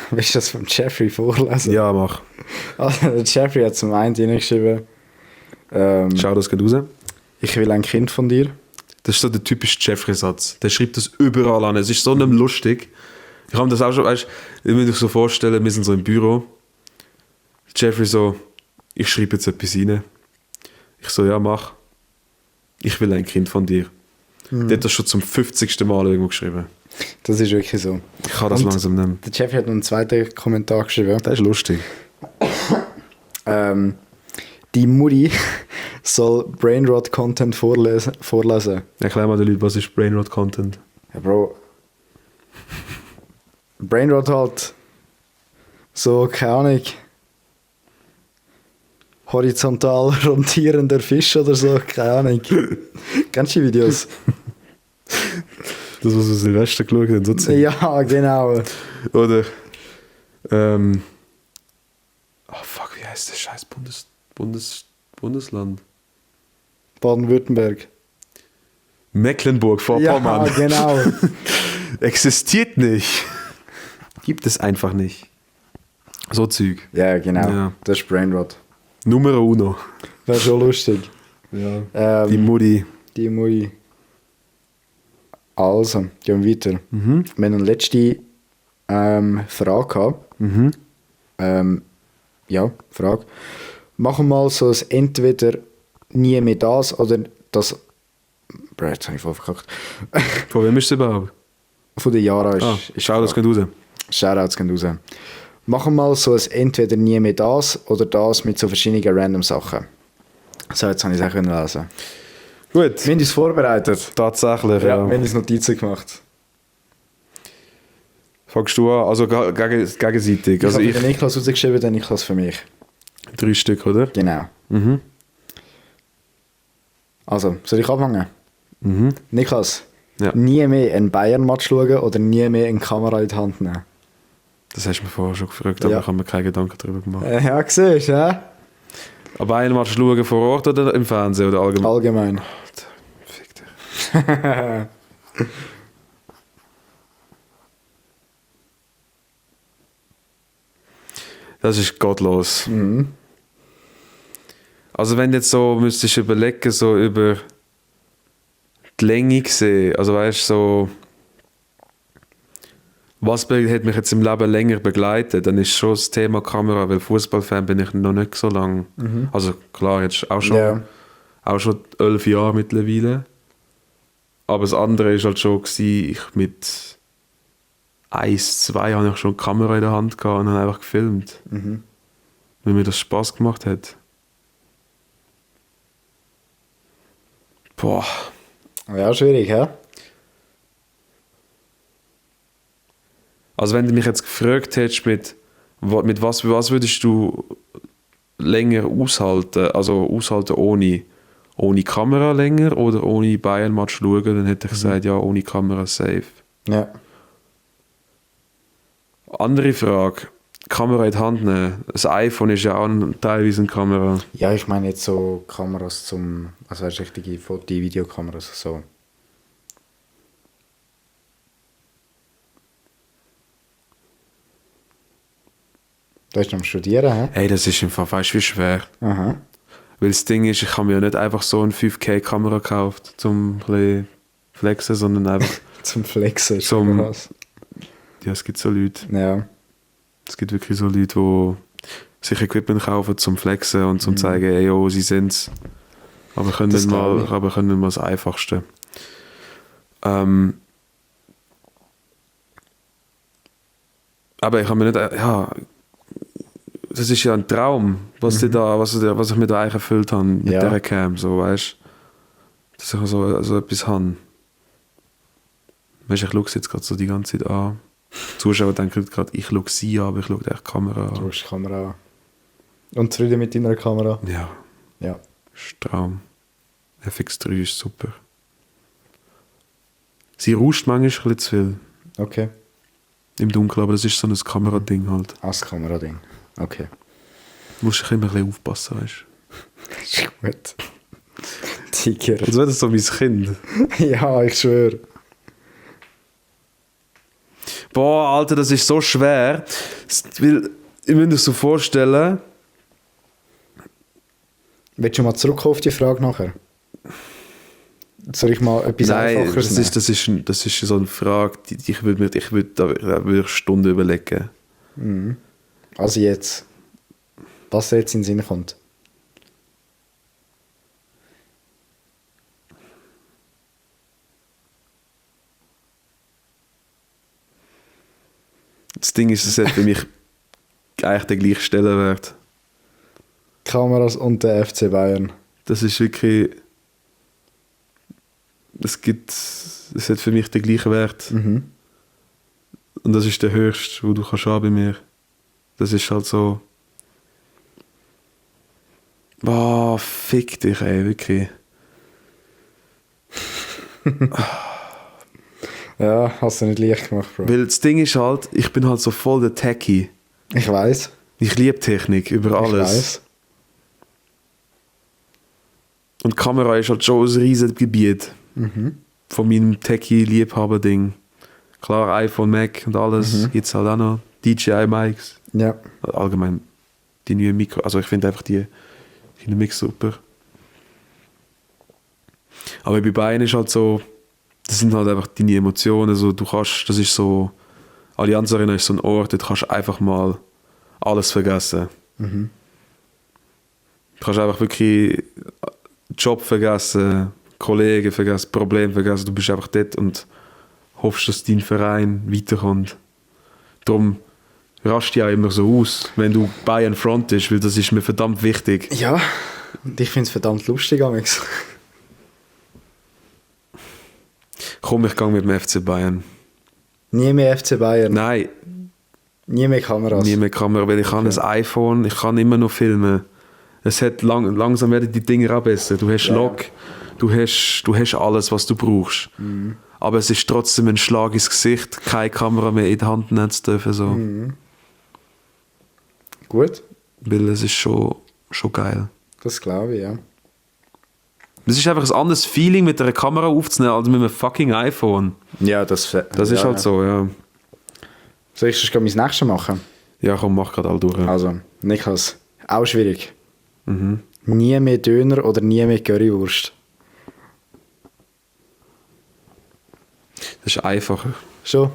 Willst du das vom Jeffrey vorlesen? Ja, mach. Also, der Jeffrey hat zum einen hineingeschrieben, Schau, das geht raus. ich will ein Kind von dir. Das ist so der typische Jeffrey-Satz. Der schreibt das überall an. Es ist so nicht lustig. Ich habe das auch schon, weißt du, ich muss mir so vorstellen, wir sind so im Büro. Jeffrey so, ich schreibe jetzt etwas rein. Ich so, ja, mach. Ich will ein Kind von dir. Der hat das schon zum 50. Mal irgendwo geschrieben. Das ist wirklich so. Ich kann das Und langsam nehmen. Der Jeffrey hat noch einen zweiten Kommentar geschrieben. Das ist lustig. Die Mutti soll Brainrot-Content vorlesen. Erklär mal den Leuten, was ist Brainrot-Content? Ja, Bro. Brainrot halt so, keine Ahnung, horizontal rotierender Fisch oder so, keine Ahnung. Kennst du die Videos? Das, was wir Silvester geschaut haben, so Zeug. Ja, genau. Oder fuck, wie heißt das scheiß Bundesland? Baden-Württemberg. Mecklenburg-Vorpommern. Ja, genau. Existiert nicht. Gibt es einfach nicht. So Zeug. Ja, genau. Ja. Das ist Brainrot. Numero uno. Wäre schon lustig. Ja. Die Mutti. Die Mutti. Also, gehen wir weiter. Wir haben eine letzte Frage gehabt. Ja, Frage. Machen wir mal so ein entweder nie mehr das oder das... Bro, jetzt habe ich voll verkackt. Von wem ist es überhaupt? Von der Jara ist... Schau, das geht raus. Shoutouts gehen raus. Machen wir mal so ein entweder nie mehr das oder das mit so verschiedenen random Sachen. So, jetzt habe ich es auch lesen. Gut. Wir haben uns vorbereitet. Tatsächlich, Ja, ja. wir haben uns Notizen gemacht. Fangst du an? Also gegenseitig. Ich Also habe für den Niklas rausgeschrieben, den Niklas für mich. 3 Stück, oder? Genau. Mhm. Also, soll ich anfangen? Mhm. Niklas, Ja. nie mehr einen Bayern-Match schauen oder nie mehr eine Kamera in die Hand nehmen? Das hast du mir vorher schon gefragt, aber Ja. ich habe mir keine Gedanken darüber gemacht. Ja, siehst du, ja? Aber einmal schauen vor Ort oder im Fernsehen oder allgemein? Allgemein. Fick dich. Das ist gottlos. Also wenn du jetzt so müsstest überlegen, so über die Länge gesehen, also weißt du, so was hat mich jetzt im Leben länger begleitet, dann ist schon das Thema Kamera, weil Fußballfan bin ich noch nicht so lange. Also klar, jetzt auch schon, auch schon 11 Jahre mittlerweile. Aber das andere war halt schon, ich mit 1, 2 habe ich schon eine Kamera in der Hand gehabt und habe einfach gefilmt. Weil mir das Spaß gemacht hat. Boah. Ja, schwierig, hä? Also wenn du mich jetzt gefragt hättest, mit was würdest du länger aushalten? Also aushalten ohne Kamera länger oder ohne Bayern-Match schauen, dann hätte ich gesagt, ja, ohne Kamera safe. Ja. Andere Frage, Kamera in die Hand nehmen. Das iPhone ist ja auch teilweise eine Kamera. Ja, ich meine jetzt so Kameras zum... Also weißt, richtige Videokameras, so. Du bist am Studieren, hä? Hey, das ist im Fall, weißt du, wie schwer. Aha. Weil das Ding ist, ich habe mir ja nicht einfach so eine 5K-Kamera gekauft, um ein bisschen flexen, sondern einfach... Zum Flexen. Zum- was. Ja, es gibt so Leute. Ja. Es gibt wirklich so Leute, die sich Equipment kaufen zum Flexen und zum zeigen, ey, oh, sie sind's. Aber können Das nicht mal, glaube ich. aber können nicht mal das Einfachste. Aber ich habe mir nicht, ja, das ist ja ein Traum, was ich mir da eigentlich erfüllt habe mit Ja. dieser Cam, so, weißt du, dass ich so etwas habe. Weißt du, ich schaue es jetzt gerade so die ganze Zeit an. Die Zuschauer denken gerade, ich schaue sie an, aber ich schaue echt die Kamera Du an. hast die Kamera an. Und zufrieden mit deiner Kamera? Ja, Ja. ist ein Traum. FX3 ist super. Sie rauscht manchmal ein bisschen zu viel Okay. im Dunkeln, aber das ist so ein Kamerading halt. Als Kamerading. Okay. Du musst immer ein bisschen aufpassen, weißt Ist gut. Tiger. du. Als wäre das so mein Kind. Ja, ich schwöre. Boah, Alter, das ist so schwer. Weil, ich muss mir so vorstellen, Willst du mal zurückkommen auf die Frage nachher? Soll ich mal etwas nein, Einfacheres das ist so eine Frage, ich würde Stunden überlegen. nehmen? Also jetzt. Was dir jetzt in den Sinn kommt. Das Ding ist, es hat für mich eigentlich der gleiche Stellenwert. Kameras und der FC Bayern. Das ist wirklich. Es hat für mich den gleichen Wert. Mhm. Und das ist der höchste, wo du kannst haben bei mir. Das ist halt so. Boah, fick dich, ey, wirklich. Ja, hast du nicht leicht gemacht, Bro. Weil das Ding ist halt, ich bin halt so voll der Techie. Ich weiß. Ich liebe Technik über Ich alles. weiß. Und die Kamera ist halt schon ein riesiges Gebiet von meinem Techie-Liebhaber-Ding. Klar, iPhone, Mac und alles gibt's halt auch noch. DJI-Mics. Ja. Allgemein die neuen Mikro. Also ich finde einfach die Mix super. Aber bei Bayern ist halt so, das sind halt einfach deine Emotionen. Also du kannst, das ist so, Allianz Arena ist so ein Ort, dort kannst du einfach mal alles vergessen. Mhm. Du kannst einfach wirklich Job vergessen, Kollegen vergessen, Probleme vergessen. Du bist einfach dort und hoffst, dass dein Verein weiterkommt. Darum rast ich auch immer so aus, wenn du Bayern frontest, weil das ist mir verdammt wichtig. Ja, und ich finde es verdammt lustig, Amix. Komm, ich gehe mit dem FC Bayern. Nie mehr FC Bayern. Nein, Nie mehr Kameras. nie mehr Kamera, weil ich habe ein iPhone, ich kann immer noch filmen. Es hat langsam werden die Dinge auch besser. Du hast Log, du hast alles, was du brauchst. Mhm. Aber es ist trotzdem ein Schlag ins Gesicht, keine Kamera mehr in der Hand nehmen zu dürfen. So. Mhm. Gut, Weil es ist schon geil. das glaube ich, ja. Es ist einfach ein anderes Feeling, mit einer Kamera aufzunehmen, als mit einem fucking iPhone. Ja, das ist halt so, ja. Soll ich das mein nächstes machen? Ja, komm, mach gerade all durch. Also, Niklas, auch schwierig. Mhm. Nie mehr Döner oder nie mehr Currywurst? Das ist einfacher. Schon?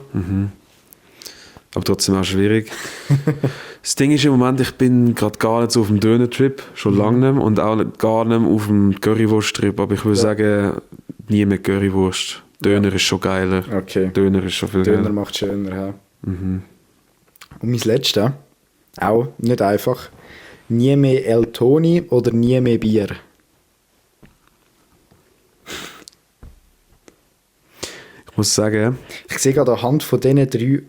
Aber trotzdem auch schwierig. Das Ding ist im Moment, ich bin gerade gar nicht so auf dem Döner-Trip, schon lange nicht mehr, und auch gar nicht mehr auf dem Currywurst-Trip, aber ich würde sagen, nie mehr Currywurst. Döner ist schon geiler. Okay. Döner ist schon viel Döner geiler. macht schöner, ja. Und mein letzter, auch nicht einfach. Nie mehr El Toni oder nie mehr Bier? Ich muss sagen, Ich sehe gerade anhand von diesen drei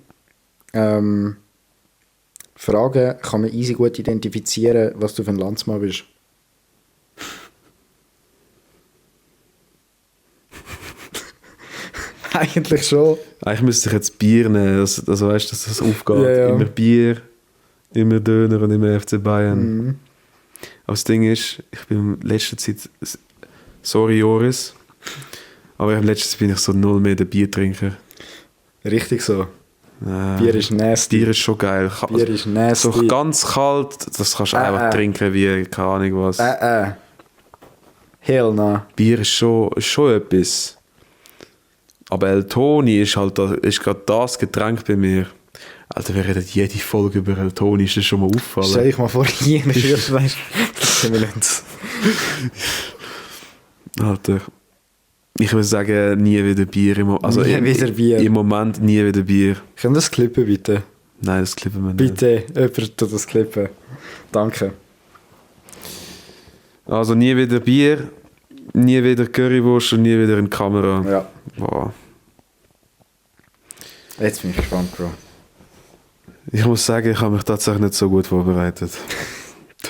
Fragen kann man easy gut identifizieren, was du für ein Landsmann bist. Eigentlich schon. eigentlich müsste ich jetzt Bier nehmen, also weißt du, dass das aufgeht. Ja, ja. Immer Bier, immer Döner und immer FC Bayern. Aber das Ding ist, ich bin in letzter Zeit, sorry Joris, aber in letzter Zeit bin ich so null mehr der Biertrinker. Richtig so. Bier ist nasty. Bier ist schon geil. Bier ist nasty. So ganz kalt, das kannst du einfach trinken wie keine Ahnung was. Hell no. Bier ist schon etwas. Aber El Toni ist halt ist gerade das Getränk bei mir. Alter, wir reden jede Folge über El Toni, ist das schon mal Stell auffallen? dich mal vor, hier eine Schürfleisch. Das sind wir nicht. Alter, ich würde sagen, nie wieder Bier. Also Nie wieder Bier. Im Moment nie wieder Bier. Können wir das klippen, bitte? Nein, das klippen wir nicht. Bitte, jemand tut das klippen. Danke. Also nie wieder Bier, nie wieder Currywurst und nie wieder in die Kamera. Ja. Boah. Jetzt bin ich gespannt, Bro. Ich muss sagen, ich habe mich tatsächlich nicht so gut vorbereitet.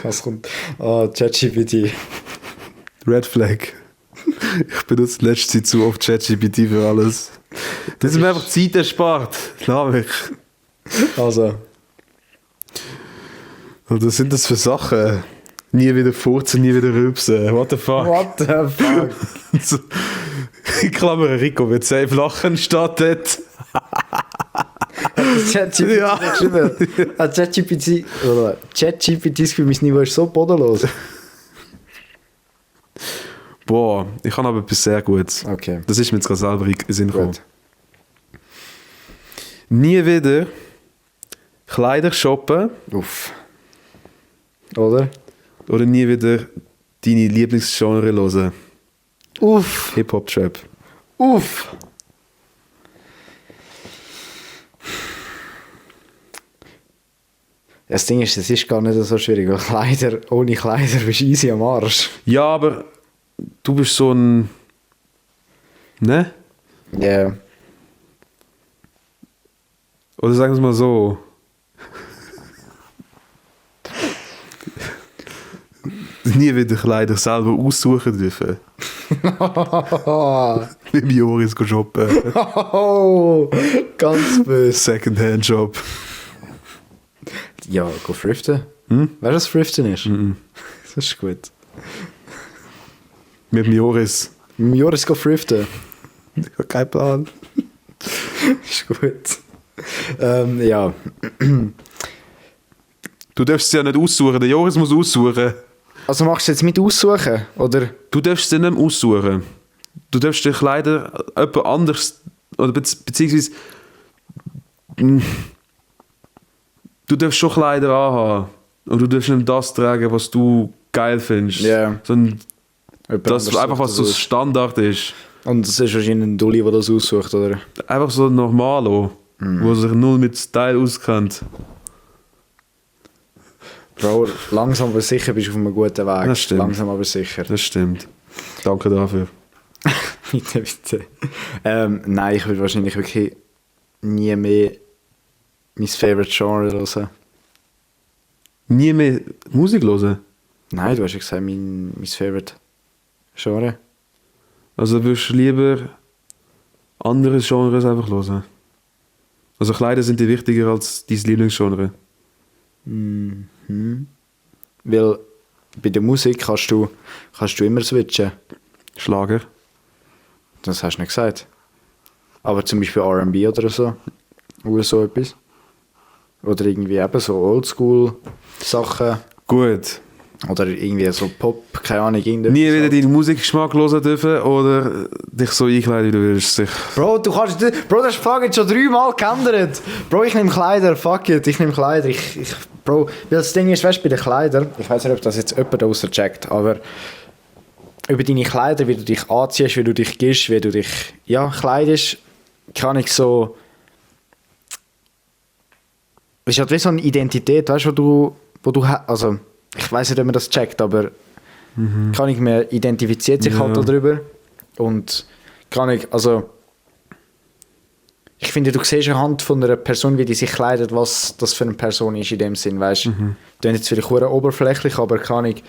Was kommt? Ah, ChatGPT. Red Flag. Ich benutze letzte Zeit zu oft ChatGPT für alles. Das ist mir einfach Zeit erspart. Lass mich. Also, Und was sind das für Sachen? Nie wieder furzen, nie wieder rülpsen. What the fuck? what the fuck? So, in Klammern, Rico wird safe lachen, statt dort. ChatGPT Ja. geschrieben. ChatGPTs für mein Niveau ist so bodenlos. Boah, ich habe aber etwas sehr Gutes. Okay. Das ist mir jetzt gerade selber in den Sinn gekommen. Gut. Nie wieder Kleider shoppen Uff. Oder? oder nie wieder deine Lieblingsgenre hören. Uff. Hip-Hop-Trap. Uff. Das Ding ist, es ist gar nicht so schwierig, weil ohne Kleider bist du easy am Arsch. Ja, aber du bist so ein... Ne? Ja. Yeah. Oder sagen wir es mal so. Nie wieder Kleider selber aussuchen dürfen. Mit dem Joris shoppen. Oh, ganz böse. Secondhand-Job. Ja, go thriften. Weißt du, was Thriften ist? Das ist gut. Mit dem Joris. Mit Joris go thriften. Ich habe keinen Plan. Ist gut. Ja. Du darfst es ja nicht aussuchen, der Joris muss aussuchen. Also machst du jetzt mit aussuchen, oder? Du darfst sie nicht mehr aussuchen. Du darfst dich leider jemand anders, oder beziehungsweise du darfst schon Kleider anhaben. Und du darfst nicht das tragen, was du geil findest. Ja. Sondern das einfach, was so Standard ist. Und das ist wahrscheinlich ein Dulli, der das aussucht, oder? Einfach so ein Normalo, wo sich null mit Style auskennt. Bro, langsam aber sicher bist du auf einem guten Weg. Das stimmt. Langsam aber sicher. Das stimmt. Danke dafür. Bitte. Nein, ich würde wahrscheinlich wirklich nie mehr mein Favorite Genre hören. Nie mehr Musik hören? Nein, du hast ja gesagt, mein Favorite Genre. Also würdest du lieber andere Genres einfach hören? Also Kleider sind dir wichtiger als dein Lieblingsgenre? Weil bei der Musik kannst du immer switchen. Schlager? Das hast du nicht gesagt. Aber zum Beispiel R&B oder so. Oder so etwas. Oder irgendwie eben so Oldschool-Sachen. Gut. Oder irgendwie so Pop, keine Ahnung. Irgendetwas. Nie wieder deinen Musikgeschmack hören dürfen oder dich so einkleiden, wie du willst. Bro, du hast die Frage jetzt schon 3-mal geändert. Bro, ich nehme Kleider, fuck it, ich nehme Kleider. Bro, weil das Ding ist, weißt du, bei den Kleidern, ich weiß nicht, ob das jetzt jemand draussen checkt, aber über deine Kleider, wie du dich anziehst, wie du dich gibst, wie du dich, kleidest, kann ich so... Es ist halt wie so eine Identität, weißt du, wo du also ich weiß nicht, ob man das checkt, aber kann ich mir identifiziert sich halt darüber und kann ich, also ich finde, du siehst anhand von einer Person, wie die sich kleidet, was das für eine Person ist in dem Sinn, weißt du. Das ist jetzt vielleicht sehr oberflächlich, aber kann ich,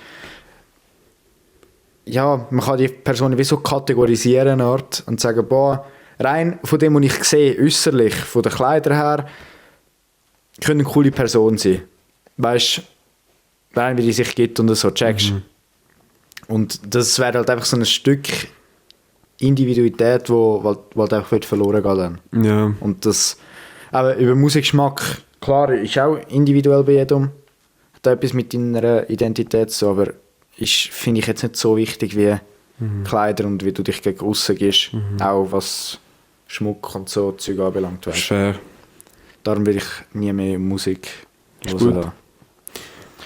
man kann die Person wie so kategorisieren Art und sagen, boah, rein von dem, was ich sehe, äußerlich, von den Kleidern her, könnte eine coole Person sein. Weißt du, rein wie die sich gibt und so checkst. Und das wäre halt einfach so ein Stück Individualität, wo halt einfach verloren geht dann. Ja. Und das, aber über Musikgeschmack, klar, ist auch individuell bei jedem. Hat etwas mit deiner Identität so, aber finde ich jetzt nicht so wichtig wie Kleider und wie du dich gegen aussen gibst. Auch was Schmuck und so Zeug anbelangt. Fair. Darum will ich nie mehr Musik hören.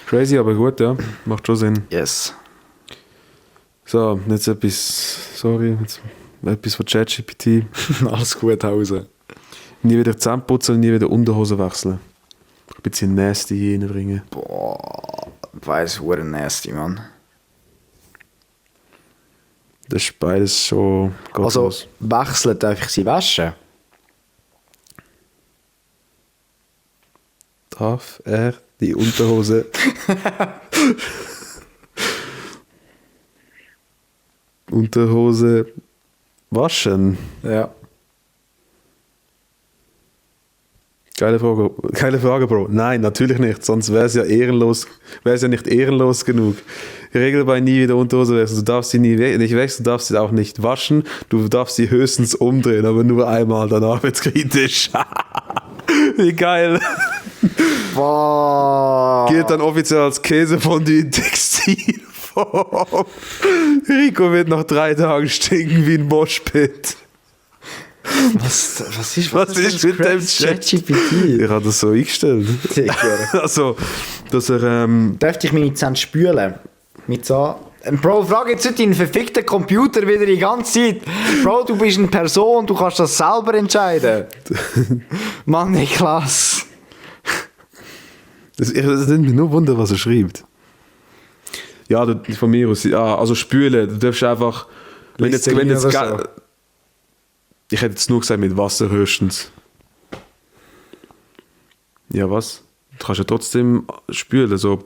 Crazy, aber gut, ja. Macht schon Sinn. Yes. So, jetzt etwas von ChatGPT. Alles gut, Hause. Nie wieder Zähne putzen und nie wieder Unterhosen wechseln. Ein bisschen nasty reinbringen. Boah, weiss, hure nasty, Mann. Das ist beides schon gottlos. Also, wechseln darf ich sie waschen? Darf er die Unterhose waschen? Ja. Geile Frage, Bro. Nein, natürlich nicht. Sonst wäre es ja nicht ehrenlos genug. Regel bei nie wieder Unterhose wechseln. Du darfst sie nicht wechseln, du darfst sie auch nicht waschen. Du darfst sie höchstens umdrehen, aber nur einmal. Danach wird's kritisch. Wie geil. Boah. Gilt dann offiziell als Käsefondue in Textilform. Rico wird nach 3 Tagen stinken wie ein Moshpit. Was ist mit dem ChatGPT? Ich habe das so eingestellt. Also, dass er... Darf ich meine Zähne spülen? Mit so... Bro, frag jetzt nicht deinen verfickten Computer wieder die ganze Zeit. Bro, du bist eine Person, du kannst das selber entscheiden. Mann, ey, klasse. Das nimmt mich nur Wunder, was er schreibt. Ja, von mir aus. Ja, also spülen. Du darfst einfach... Wenn jetzt so. Ich hätte jetzt nur gesagt, mit Wasser höchstens. Ja, was? Du kannst ja trotzdem spülen, so...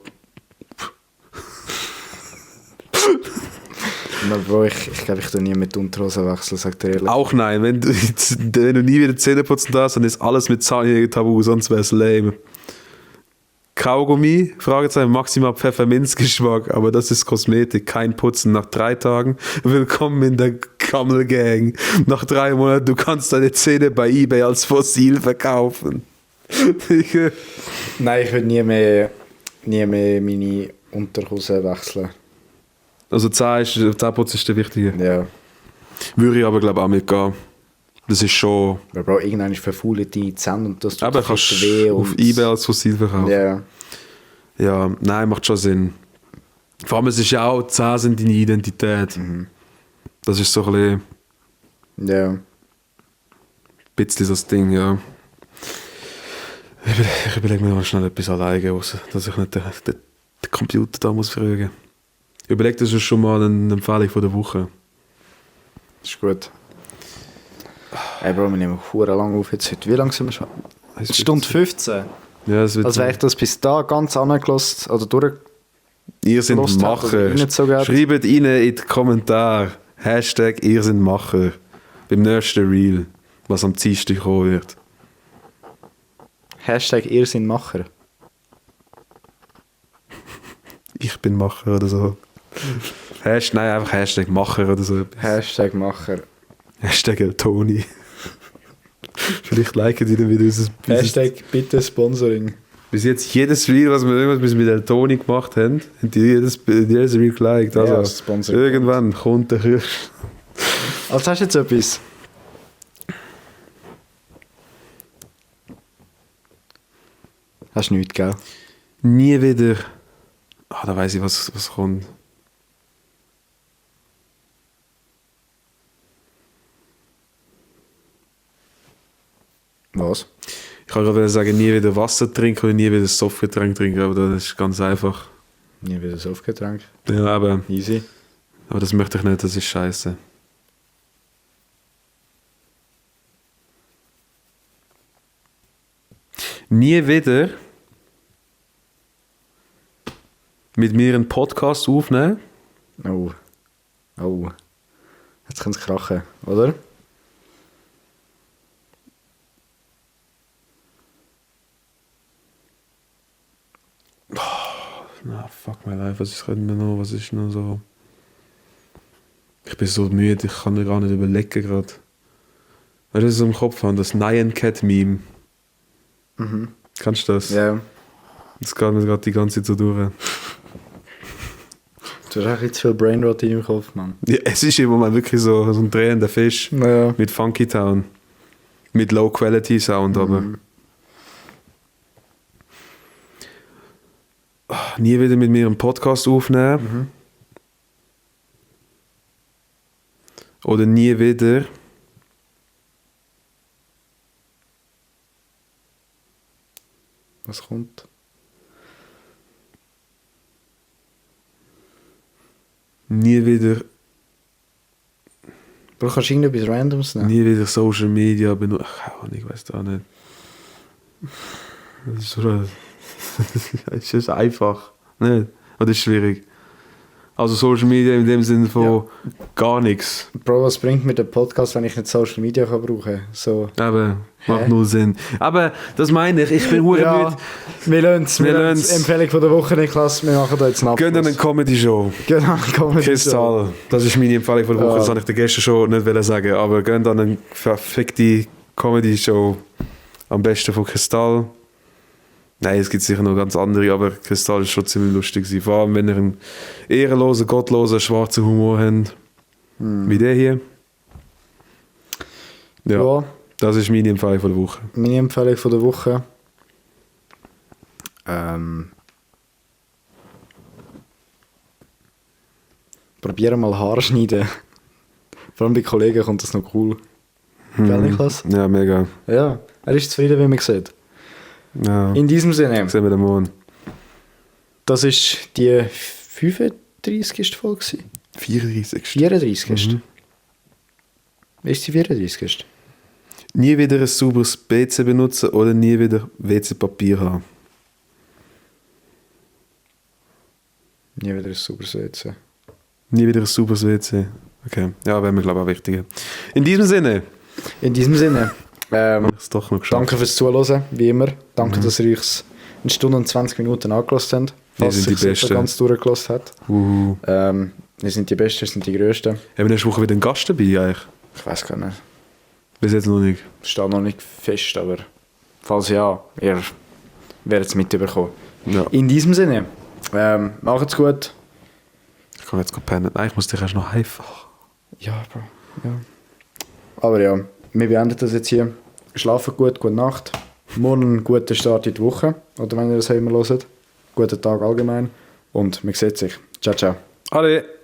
Bro, ich glaube, ich tue nie mit Unterhosen wechseln, sagt er ehrlich. Auch nein, wenn du nie wieder Zähne putzen darfst, dann ist alles mit Zahnjäger tabu, sonst wäre es lame. Kaugummi, Fragezeichen, maximal Pfefferminzgeschmack, aber das ist Kosmetik, kein Putzen. Nach 3 Tagen, willkommen in der Kammelgang. Nach 3 Monaten, du kannst deine Zähne bei eBay als Fossil verkaufen. Nein, ich würde nie mehr meine Unterhose wechseln. Also 10% ist der wichtige. Ja. Würde ich aber glaube auch mitgehen. Das ist schon... Aber Bro, irgendwann verfaulen deine Zähne und das tut Aber fast kannst weh. auf Und eBay als Fossil verkaufen. ja. Ja, nein, macht schon Sinn. Vor allem, es ist ja auch, die Zähne sind deine Identität. Das ist so ein Ja. bisschen so das Ding, ja. Ich überlege mir mal schnell etwas alleine, dass ich nicht den Computer da muss fragen. Überleg dir schon mal eine Empfehlung von der Woche. Das ist gut. Ey Bro, wir nehmen verdammt lang auf jetzt heute. Wie lange sind wir schon? Stunde 15. Ja, es wird Also wenn ich das bis da ganz angelassen oder durch... Ihr seid Lust habt oder Macher. nicht so geht. Schreibt rein in die Kommentare. Hashtag ihr seid Macher. Beim nächsten Reel, was am Dienstag kommen wird. Hashtag ihr seid Macher. Ich bin Macher oder so. Nein, einfach Hashtag Macher oder so. Hashtag Macher. Hashtag Toni. Vielleicht liken die dann wieder unser Hashtag bitte Sponsoring. Bis jetzt jedes Reel, was wir irgendwas mit El Toni gemacht haben, haben die jedes Reel geliked. Also Ja, Sponsoring. irgendwann kommt der Kirsch. Also hast du jetzt etwas? Hast du nichts, gell? Nie wieder. Ah, da weiss ich, was kommt. Was? Ich kann gerade sagen, nie wieder Wasser trinken oder nie wieder Softgetränk trinken, aber das ist ganz einfach. Nie wieder Softgetränk. Ja, aber Easy. das möchte ich nicht, das ist scheiße. Nie wieder mit mir einen Podcast aufnehmen. Oh. Oh. Jetzt kann es krachen, oder? Na, fuck my life, was ist noch, was ist noch so? Ich bin so müde, ich kann gar nicht überlegen gerade. Weil das so im Kopf haben, das Nyan Cat Meme. Kannst du das? Ja. Das geht mir gerade die ganze Zeit so durch. Du hast echt zu viel Brainrot in deinem Kopf, Mann. Ja, es ist im Moment wirklich so ein drehender Fisch. Ja. Mit Funky Town. Mit Low Quality Sound, aber. Nie wieder mit mir einen Podcast aufnehmen. Oder nie wieder. Was kommt? Nie wieder. Bro, kannst du irgendetwas Randoms nehmen? Nie wieder Social Media benutzen. Ich weiß da nicht. Das ist so. Es ist einfach. Nicht? Oder ist schwierig? Also Social Media in dem Sinne von gar nichts. Bro, was bringt mir der Podcast, wenn ich nicht Social Media kann brauchen? So. Aber macht null Sinn. Aber das meine ich, ich bin hure müde. Wir lassen es. Empfehlung von der Woche, Niklas. Wir machen da jetzt einen Abschluss. Gönnt eine Comedy-Show. Genau, Kristall. Das ist meine Empfehlung von der Woche. Das wollte ich dir gestern schon nicht sagen. Aber gönnt an eine perfekte Comedy-Show. Am besten von Kristall. Nein, es gibt sicher noch ganz andere, aber Kristall ist schon ziemlich lustig gewesen. Vor allem, wenn ihr einen ehrenlosen, gottlosen, schwarzen Humor habt. Wie der hier. Ja, das ist meine Empfehlung von der Woche. Meine Empfehlung von der Woche. Probieren mal Haare schneiden. Vor allem bei Kollegen kommt das noch cool. Gell, Niklas? Ja, mega. Ja, er ist zufrieden, wie man sieht. Ja. In diesem Sinne, Sehen wir den Morgen. das ist die 35. Folge gewesen. 34. 34. Ist die 34. Nie wieder ein sauberes WC benutzen oder nie wieder WC-Papier haben. Nie wieder ein sauberes WC. Nie wieder ein sauberes WC. Okay, ja, wäre mir glaube ich auch wichtiger. In diesem Sinne. In diesem Sinne, Ist doch noch geschafft. danke fürs Zuhören, wie immer. Danke, dass ihr euch eine Stunde und 20 Minuten angelassen habt. Falls sind die ihr es Besten. ganz durchgelassen habt. Wir sind die Besten, wir sind die Größten. Haben wir nächste Woche wieder einen Gast dabei eigentlich? Ich weiß gar nicht. Bis jetzt noch nicht. Steht noch nicht fest, aber Falls ja, ihr werdet es mitbekommen. Ja. In diesem Sinne, macht's gut. Ich kann jetzt pennen. Nein, ich muss dich erst noch heimfahren. Ja, Bro. Ja. Aber ja, wir beenden das jetzt hier. Schlafen gut, gute Nacht. Morgen einen guten Start in die Woche. Oder wenn ihr das immer hört. Guten Tag allgemein. Und man sieht sich. Ciao, ciao. Ade.